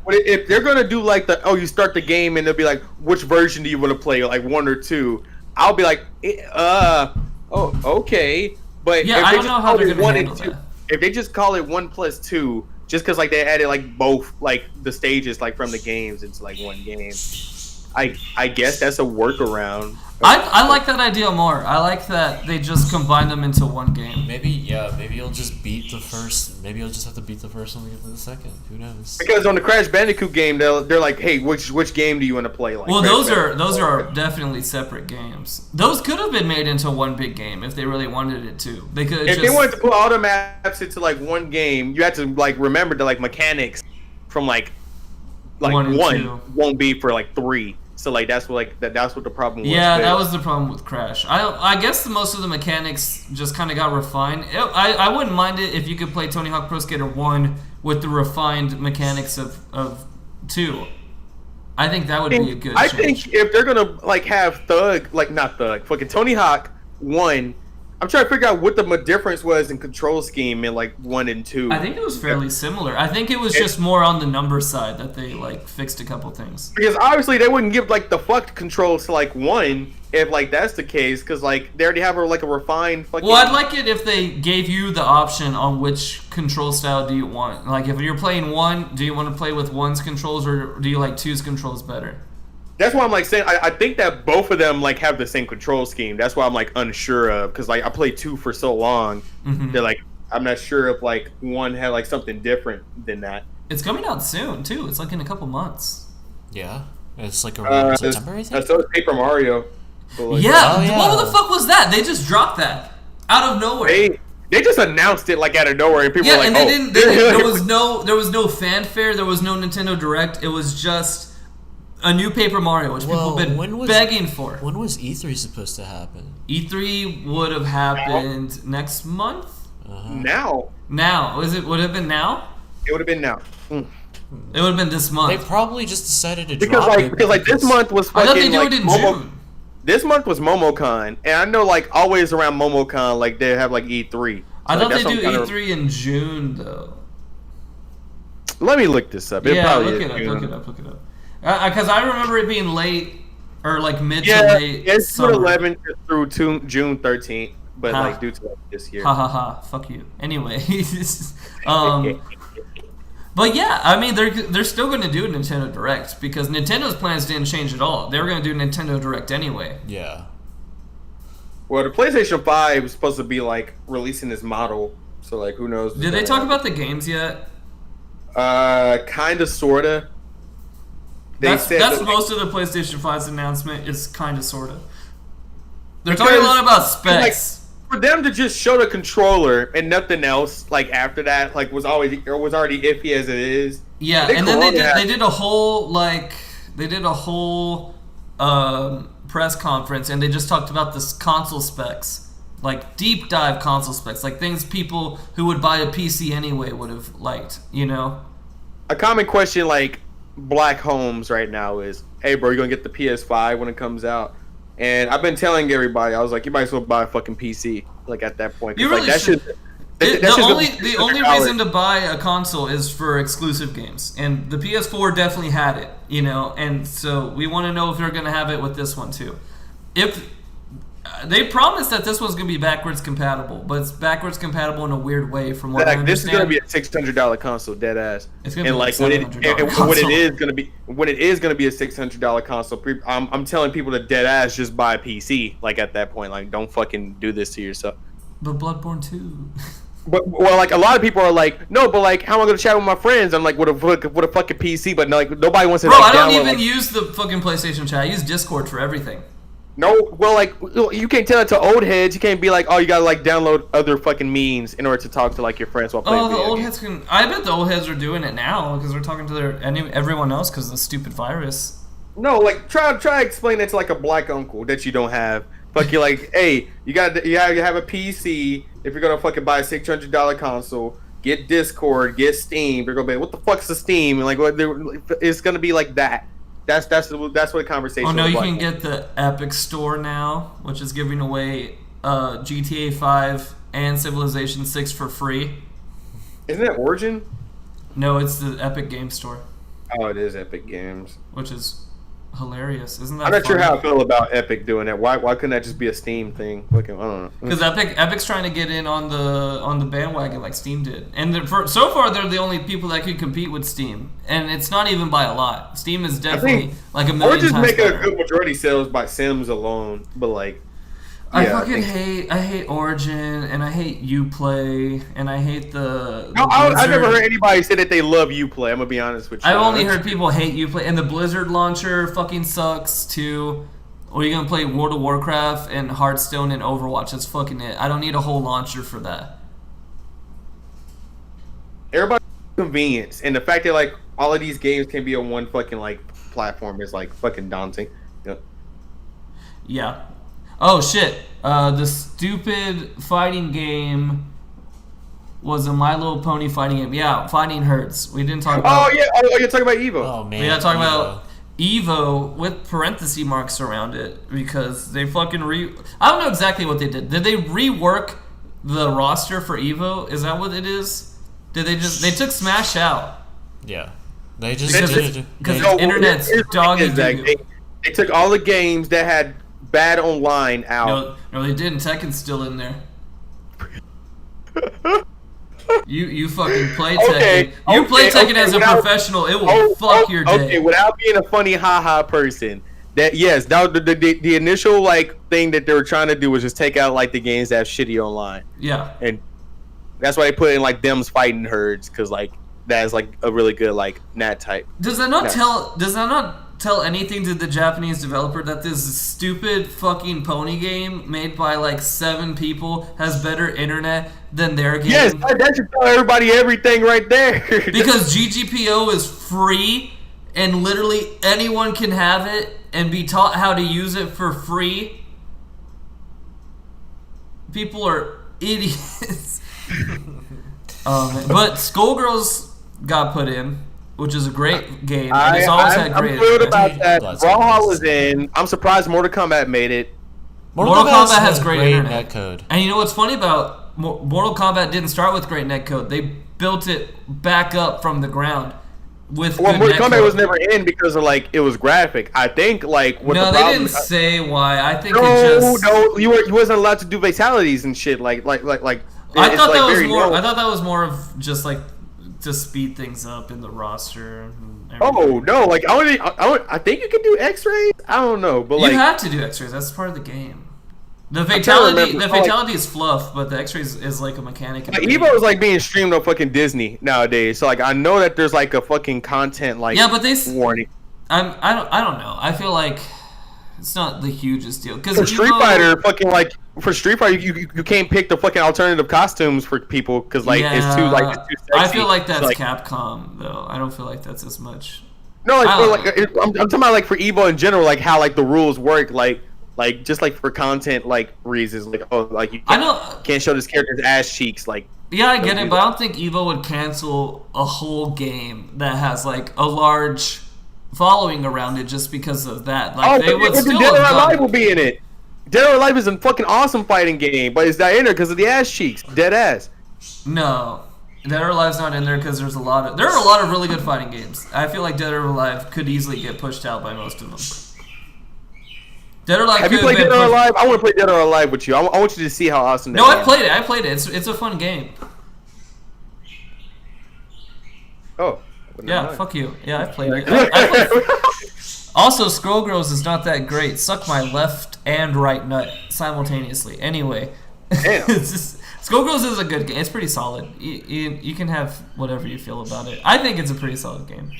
they're gonna do like you start the game and they'll be like, which version do you want to play, like 1 or 2? I'll be like, okay. But
Yeah,
if
I
they
don't
just
know how
call
they're
it
gonna
1
handle
and 2,
that.
if they just call it 1 plus 2, just because like they added like both like the stages like from the games into like 1 game, I guess that's a workaround.
I like that idea more. I like that they just combine them into 1 game.
Maybe you'll just beat the first. Maybe you'll just have to beat the first one to get to the second. Who knows?
Because on the Crash Bandicoot game, they're like, hey, which game do you want to play? Like,
Well,
Crash
those are definitely separate games. Those could have been made into 1 big game if they really wanted it to. They could.
If they wanted to put all the maps into like 1 game, you had to like remember the like mechanics from like 1 won't be for like 3. So like that's what the problem was.
Yeah, that was the problem with Crash. I guess most of the mechanics just kind of got refined. I wouldn't mind it if you could play Tony Hawk Pro Skater 1 with the refined mechanics of 2. I think that would be a good change.
Think if they're gonna like have fucking Tony Hawk 1. I'm trying to figure out what the difference was in control scheme in like 1 and 2.
I think it was fairly similar. I think it was just more on the number side that they like fixed a couple things.
Because obviously they wouldn't give like the fucked controls to like 1 if like that's the case, because like they already have a refined fucking.
Well, I'd like it if they gave you the option on which control style do you want. Like if you're playing 1, do you want to play with 1's controls or do you like 2's controls better?
That's why I'm like saying I think that both of them like have the same control scheme. That's why I'm like unsure of, because like I played 2 for so long.
Mm-hmm.
They're like I'm not sure if like 1 had like something different than that.
It's coming out soon too. It's like in a couple months.
Yeah. It's like around September, I think.
So it's Paper Mario. Like,
yeah.
Oh, yeah.
What the fuck was that? They just dropped that out of nowhere.
They just announced it like out of nowhere, and people were like,
and they didn't. There was no fanfare. There was no Nintendo Direct. It was just a new Paper Mario, which people have been begging for.
When was E3 supposed to happen?
E3 would have happened next month.
Now.
Would it have been now?
It would have been now.
It would have been this month.
They probably just decided to drop it.
Because this month was fucking,
I thought they do it in June.
This month was MomoCon, and I know like always around MomoCon, like they have like E3. So,
I thought they do
E3
in June though.
Let me look this up.
Look it up. Because I remember it being late or like mid to late.
It's
summer.
11th through June 13th, but like due to this year.
Ha ha ha! Fuck you. Anyway, but yeah, I mean they're still going to do a Nintendo Direct because Nintendo's plans didn't change at all. They were going to do Nintendo Direct anyway.
Yeah.
Well, the PlayStation 5 was supposed to be like releasing this model, so like who knows?
Did they talk about the games yet?
Kinda, sorta.
That's most of the PlayStation 5's announcement is kinda, sorta. They're talking a lot about specs.
Like, for them to just show the controller and nothing else, like after that, like was already iffy as it is.
Yeah, and then they did a whole press conference, and they just talked about this console specs, like deep dive console specs, like things people who would buy a PC anyway would have liked, you know.
A common question like Black Homes right now is, hey bro, you gonna get the PS5 when it comes out? And I've been telling everybody, I was like, you might as well buy a fucking PC. Like at that point,
you really
like,
should. The only
$600.
reason to buy a console is for exclusive games, and the PS4 definitely had it, you know. And so we want to know if they're going to have it with this one too. If they promised that this was going to be backwards compatible, but it's backwards compatible in a weird way, from what I understand.
This is going to be a $600 console, dead ass.
It's going to be
like
when it
is going to be a $600 console. I'm telling people to dead ass just buy a PC. Like at that point, like don't fucking do this to yourself.
But Bloodborne 2.
But like a lot of people are like, no, but like how am I gonna chat with my friends? I'm like, with a fucking PC, but like nobody wants to.
Bro,
like,
I don't even use the fucking PlayStation chat. I use Discord for everything.
No, well, like you can't tell it to old heads. You can't be like, oh, you gotta like download other fucking means in order to talk to like your friends while playing.
Oh, the old heads can. I bet the old heads are doing it now because they're talking to everyone else because of the stupid virus.
No, like try to explain it to like a black uncle that you don't have. Fuck you, like, hey, you have a PC. If you're gonna fucking buy a $600 console, get Discord, get Steam. They're gonna be, what the fuck's a Steam? And like, it's gonna be like that. That's what the conversation.
Oh no, you
like.
can get the Epic Store now, which is giving away GTA 5 and Civilization 6 for free.
Isn't that Origin?
No, it's the Epic Game Store.
Oh, it is Epic Games.
Which is hilarious, isn't that?
I'm not
funny?
sure how I feel about Epic doing that. Why couldn't that just be a Steam thing? Like, I don't know.
Because Epic's trying to get in on the bandwagon like Steam did, and so far they're the only people that could compete with Steam, and it's not even by a lot. Steam is definitely like a million
just
times
make
better.
a good majority sales by Sims alone, but like.
I hate Origin, and I hate Uplay, and I hate the
I never heard anybody say that they love Uplay. I'm gonna be honest with you.
I've only heard people hate Uplay, and the Blizzard launcher fucking sucks too. Or you gonna play World of Warcraft and Hearthstone and Overwatch? That's fucking it. I don't need a whole launcher for that.
Everybody's convenience, and the fact that like all of these games can be on one fucking like platform is like fucking daunting.
Yeah. Oh shit! The stupid fighting game was a My Little Pony fighting game. Yeah, Fighting Hurts. We didn't talk about.
Oh yeah! Oh, you're talking about Evo.
Oh man.
We gotta talk about Evo with parenthesis marks around it because they fucking I don't know exactly what they did. Did they rework the roster for Evo? Is that what it is? Did they took Smash out?
Yeah. They just did
because the internet's doggy.
They took all the games that had bad online out.
No, they didn't. Tekken's still in there. You fucking play Tekken. You play Tekken as a professional. It will fuck your day.
Okay, without being a funny haha person, that the initial like thing that they were trying to do was just take out like the games that have shitty online.
Yeah,
and that's why they put in like them's fighting herds because like that is like a really good like nat type.
Does that not tell anything to the Japanese developer that this stupid fucking pony game made by like 7 people has better internet than their game?
Yes, that should tell everybody everything right there.
Because GGPO is free and literally anyone can have it and be taught how to use it for free. People are idiots. But Skullgirls got put in, which is a great game. And it's always had great.
I'm thrilled about that. Brawlhalla is in. I'm surprised Mortal Kombat made it.
Mortal Kombat has great internet
netcode.
And you know what's funny about Mortal Kombat didn't start with great netcode. They built it back up from the ground with good
Mortal Kombat
netcode.
was never in because of like it was graphic. I think like what
no,
the
they
problem,
didn't say why. I think
no,
it just
you wasn't allowed to do fatalities and shit. Like.
I thought that was more.
Low.
I thought that was more of just like to speed things up in the roster. And
oh no! Like I think you can do X-rays. I don't know, but like
you have to do X-rays. That's part of the game. The fatality is fluff, but the X-rays is like a mechanic.
Like, Evo is like being streamed on fucking Disney nowadays. So like I know that there's like a fucking content like
but they
warning.
I don't know. I feel like it's not the hugest deal because
For Street Fighter, fucking like for Street Fighter, you can't pick the fucking alternative costumes for people because like it's too sexy.
I feel like that's
so, like,
Capcom though. I don't feel like that's as much.
No, I'm talking about like for Evo in general, like how like the rules work, like just like for content like reasons, like you can't show this character's ass cheeks, like.
Yeah, I get it, but I don't think Evo would cancel a whole game that has like a large following around it just because of that. Like they would still
Dead or Alive will be in it. Dead or Alive is a fucking awesome fighting game, but it's not in there because of the ass cheeks, dead ass.
No, Dead or Alive's not in there because there are a lot of really good fighting games. I feel like Dead or Alive could easily get pushed out by most of them. Dead or Alive.
Have you played Dead or Alive? I want to play Dead or Alive with you. I want you to see how awesome.
No, I played it. It's a fun game.
Oh.
Yeah, fuck you. Yeah, I've played it. Also, Skullgirls is not that great. Suck my left and right nut simultaneously. Anyway,
Damn.
Skullgirls is a good game. It's pretty solid. You can have whatever you feel about it. I think it's a pretty solid game.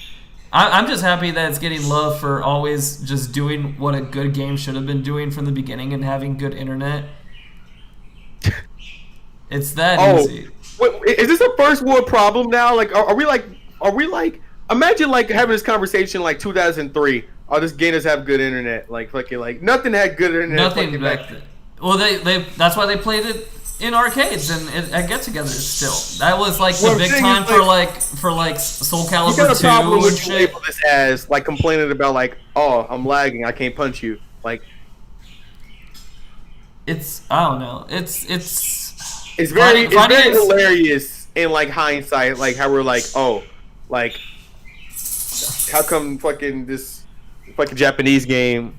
I'm just happy that it's getting love for always just doing what a good game should have been doing from the beginning and having good internet. It's that easy.
Wait, is this a first world problem now? Like, are we like? Imagine like having this conversation like 2003. Oh, this game does have good internet. Like fucking like nothing had good internet.
Nothing back then. Well, they that's why they played it in arcades and at get-togethers. Still, that was like the big time for Soul Calibur 2 and shit.
Label this as like complaining about like, oh, I'm lagging, I can't punch you. Like,
it's I don't know. It's
very hilarious in like hindsight. Like how we're like, oh, like how come fucking this fucking Japanese game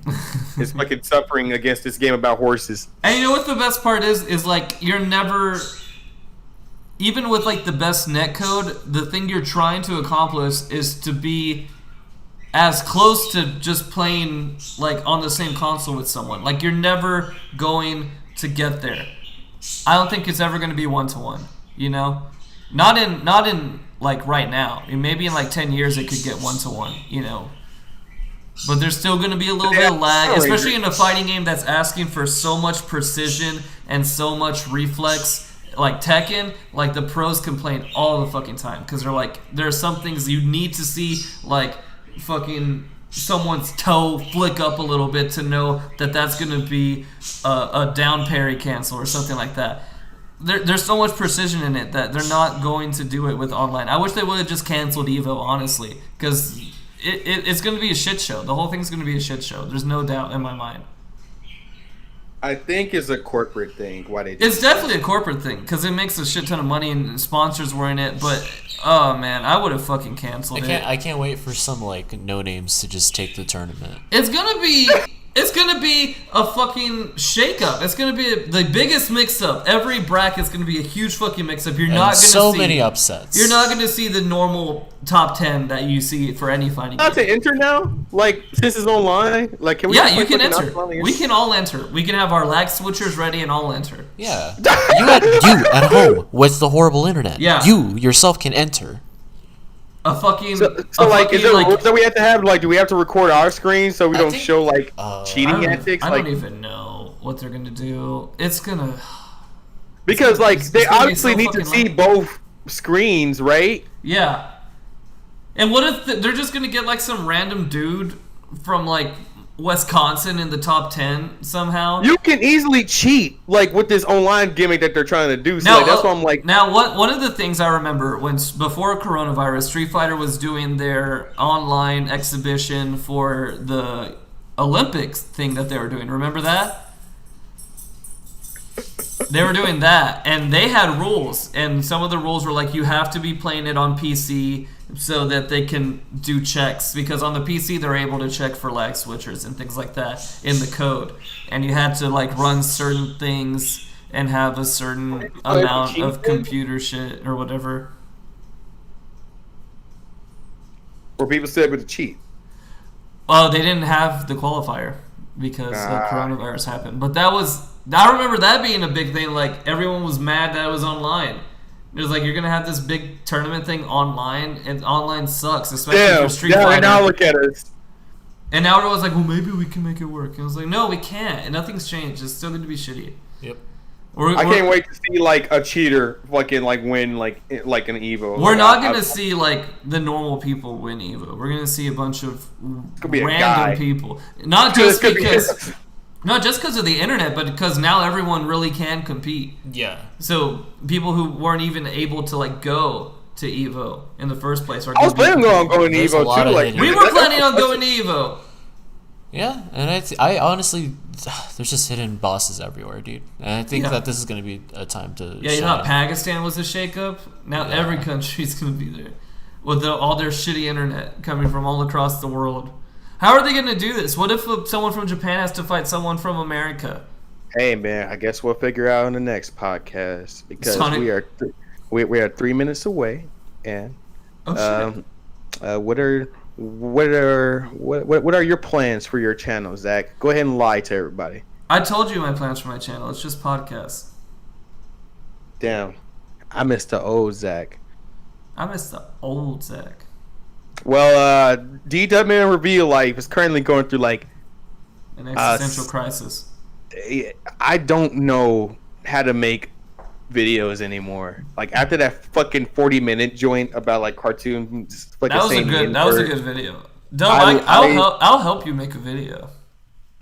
is fucking suffering against this game about horses?
And you know what the best part is like you're never, even with like the best netcode, the thing you're trying to accomplish is to be as close to just playing like on the same console with someone. Like you're never going to get there. I don't think it's ever going to be 1-to-1, you know? Not in like right now. Maybe in like 10 years it could get 1-to-1, you know? But there's still going to be a little bit of lag, especially in a fighting game that's asking for so much precision and so much reflex. Like Tekken, like the pros complain all the fucking time because they're like, there are some things you need to see, like fucking someone's toe flick up a little bit to know that that's going to be a down parry cancel or something like that. There's so much precision in it that they're not going to do it with online. I wish they would have just canceled Evo, honestly, because it's going to be a shit show. The whole thing's going to be a shit show. There's no doubt in my mind.
I think it's a corporate thing. Why they do
It's definitely a corporate thing because it makes a shit ton of money and sponsors were in it. But oh man, I would have fucking canceled it.
I can't wait for some like no names to just take the tournament.
It's gonna be a fucking shake-up. It's gonna be the biggest mix-up. Every bracket's gonna be a huge fucking mix-up. You're not gonna see
many upsets.
You're not gonna see the normal top 10 that you see for any fighting game.
Not to enter now? Like, since it's online? Like, can we
you can enter. We can all enter. We can have our lag switchers ready and all enter.
Yeah. You at home with the horrible internet.
Yeah.
You yourself can enter.
a fucking.
So like,
fucking,
is there
like,
rules that we have to have? Like, do we have to record our screen so we don't
think-
show like cheating antics?
I
Like,
don't even know what they're gonna do. It's gonna.
because like
it's
they
gonna be
obviously
so
need to
fucking
see
loud.
both screens, right?
Yeah. And what if they're just gonna get like some random dude from like Wisconsin in the top 10 somehow?
You can easily cheat like with this online gimmick that they're trying to do. So like, that's why I'm like,
now one of the things I remember before coronavirus, Street Fighter was doing their online exhibition for the Olympics thing that they were doing. Remember that? They were doing that, and they had rules, and some of the rules were like you have to be playing it on PC so that they can do checks, because on the PC they're able to check for lag switchers and things like that in the code, and you had to like run certain things and have a certain amount of computer shit or whatever.
where people still able to cheat.
Oh, they didn't have the qualifier because the coronavirus happened. But I remember that being a big thing. Like, everyone was mad that it was online. It was like, you're going to have this big tournament thing online, and online sucks, especially for Street Fighter.
And now look at us.
And now everyone's like, well, maybe we can make it work. And I was like, no, we can't. And nothing's changed. It's still going to be shitty.
Yep.
I can't wait to see like a cheater fucking like win like an Evo.
We're not going to see like the normal people win Evo. We're going to see a bunch of random people. Not just because of the internet, but because now everyone really can compete.
Yeah.
So people who weren't even able to like go to Evo in the first place are.
I was planning on going to
There's a
Evo
lot
too.
of
Like,
hidden-
We were planning on going to Evo.
Yeah, and I honestly, there's just hidden bosses everywhere, dude. And I think that this is going to be a time to
Yeah, you know how Pakistan was a shakeup? Now every country's going to be there. With all their shitty internet coming from all across the world. How are they going to do this? What if someone from Japan has to fight someone from America?
hey man, I guess we'll figure out in the next podcast because
Sonic.
we are 3 minutes away, and what are your plans for your channel, Zach? Go ahead and lie to everybody.
I told you my plans for my channel. It's just podcasts.
Damn, I missed the old Zach.
I miss the old Zach.
Well, Ddub in Reveal Life is currently going through like
An existential crisis.
I don't know how to make videos anymore. Like after that fucking 40-minute joint about like cartoons, like
That was a good video. Ddub, I'll help you make a video.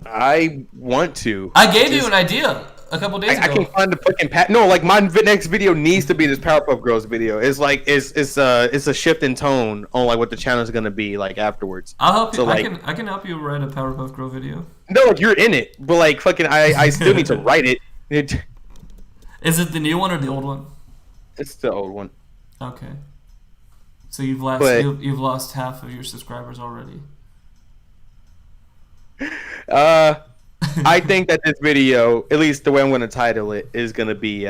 I want to.
I gave you an idea a couple days ago.
I can find the fucking no. Like my next video needs to be this Powerpuff Girls video. It's like it's a shift in tone on like what the channel is gonna be like afterwards.
I'll help you.
So, like,
I can help you write a Powerpuff Girl video.
No, like you're in it, but like fucking I still need to write it.
Is it the new one or the old one?
It's the old one.
Okay. So you've lost half of your subscribers already.
I think that this video, at least the way I'm going to title it, is going to be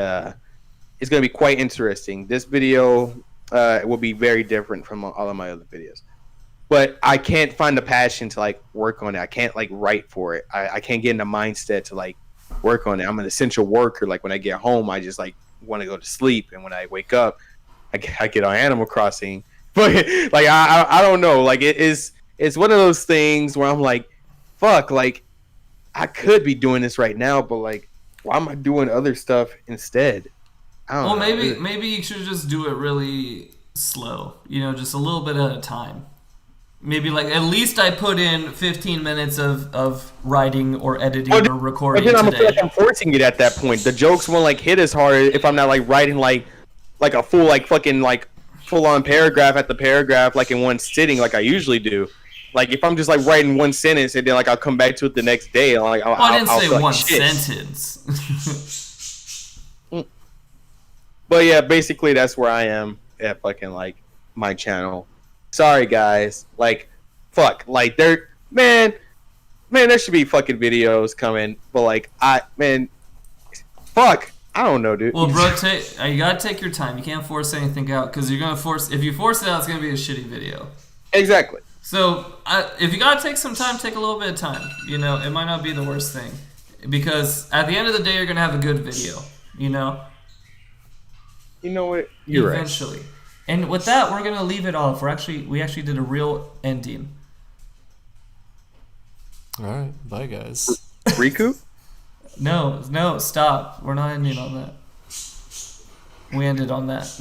quite interesting. This video will be very different from all of my other videos, but I can't find the passion to like work on it. I can't like write for it. I can't get in the mindset to like work on it. I'm an essential worker. Like when I get home, I just like want to go to sleep, and when I wake up, I get on Animal Crossing. But like I don't know. Like it's one of those things where I'm like, fuck, like I could be doing this right now, but like, why am I doing other stuff instead? I don't know.
Maybe you should just do it really slow. You know, just a little bit at a time. Maybe like at least I put in 15 minutes of writing or editing or recording
But then
today.
I feel like I'm forcing it at that point. The jokes won't like hit as hard if I'm not like writing like a full like fucking like full on paragraph at the paragraph like in one sitting like I usually do. Like if I'm just like writing one sentence and then like I'll come back to it the next day and like
I didn't say
feel
one
like shit.
sentence.
But yeah, basically that's where I am at fucking like my channel. Sorry guys, like fuck, like there should be fucking videos coming, but like fuck, I don't know, dude.
Well, bro, you gotta take your time. You can't force anything out because if you force it out, it's gonna be a shitty video.
Exactly.
So if you gotta take some time, take a little bit of time. You know, it might not be the worst thing because at the end of the day, you're gonna have a good video. You know.
You know what? You're
eventually.
right.
And with that, we're gonna leave it off. We actually did a real ending.
All right, bye guys.
Riku?
No, stop. We're not ending on that. We ended on that.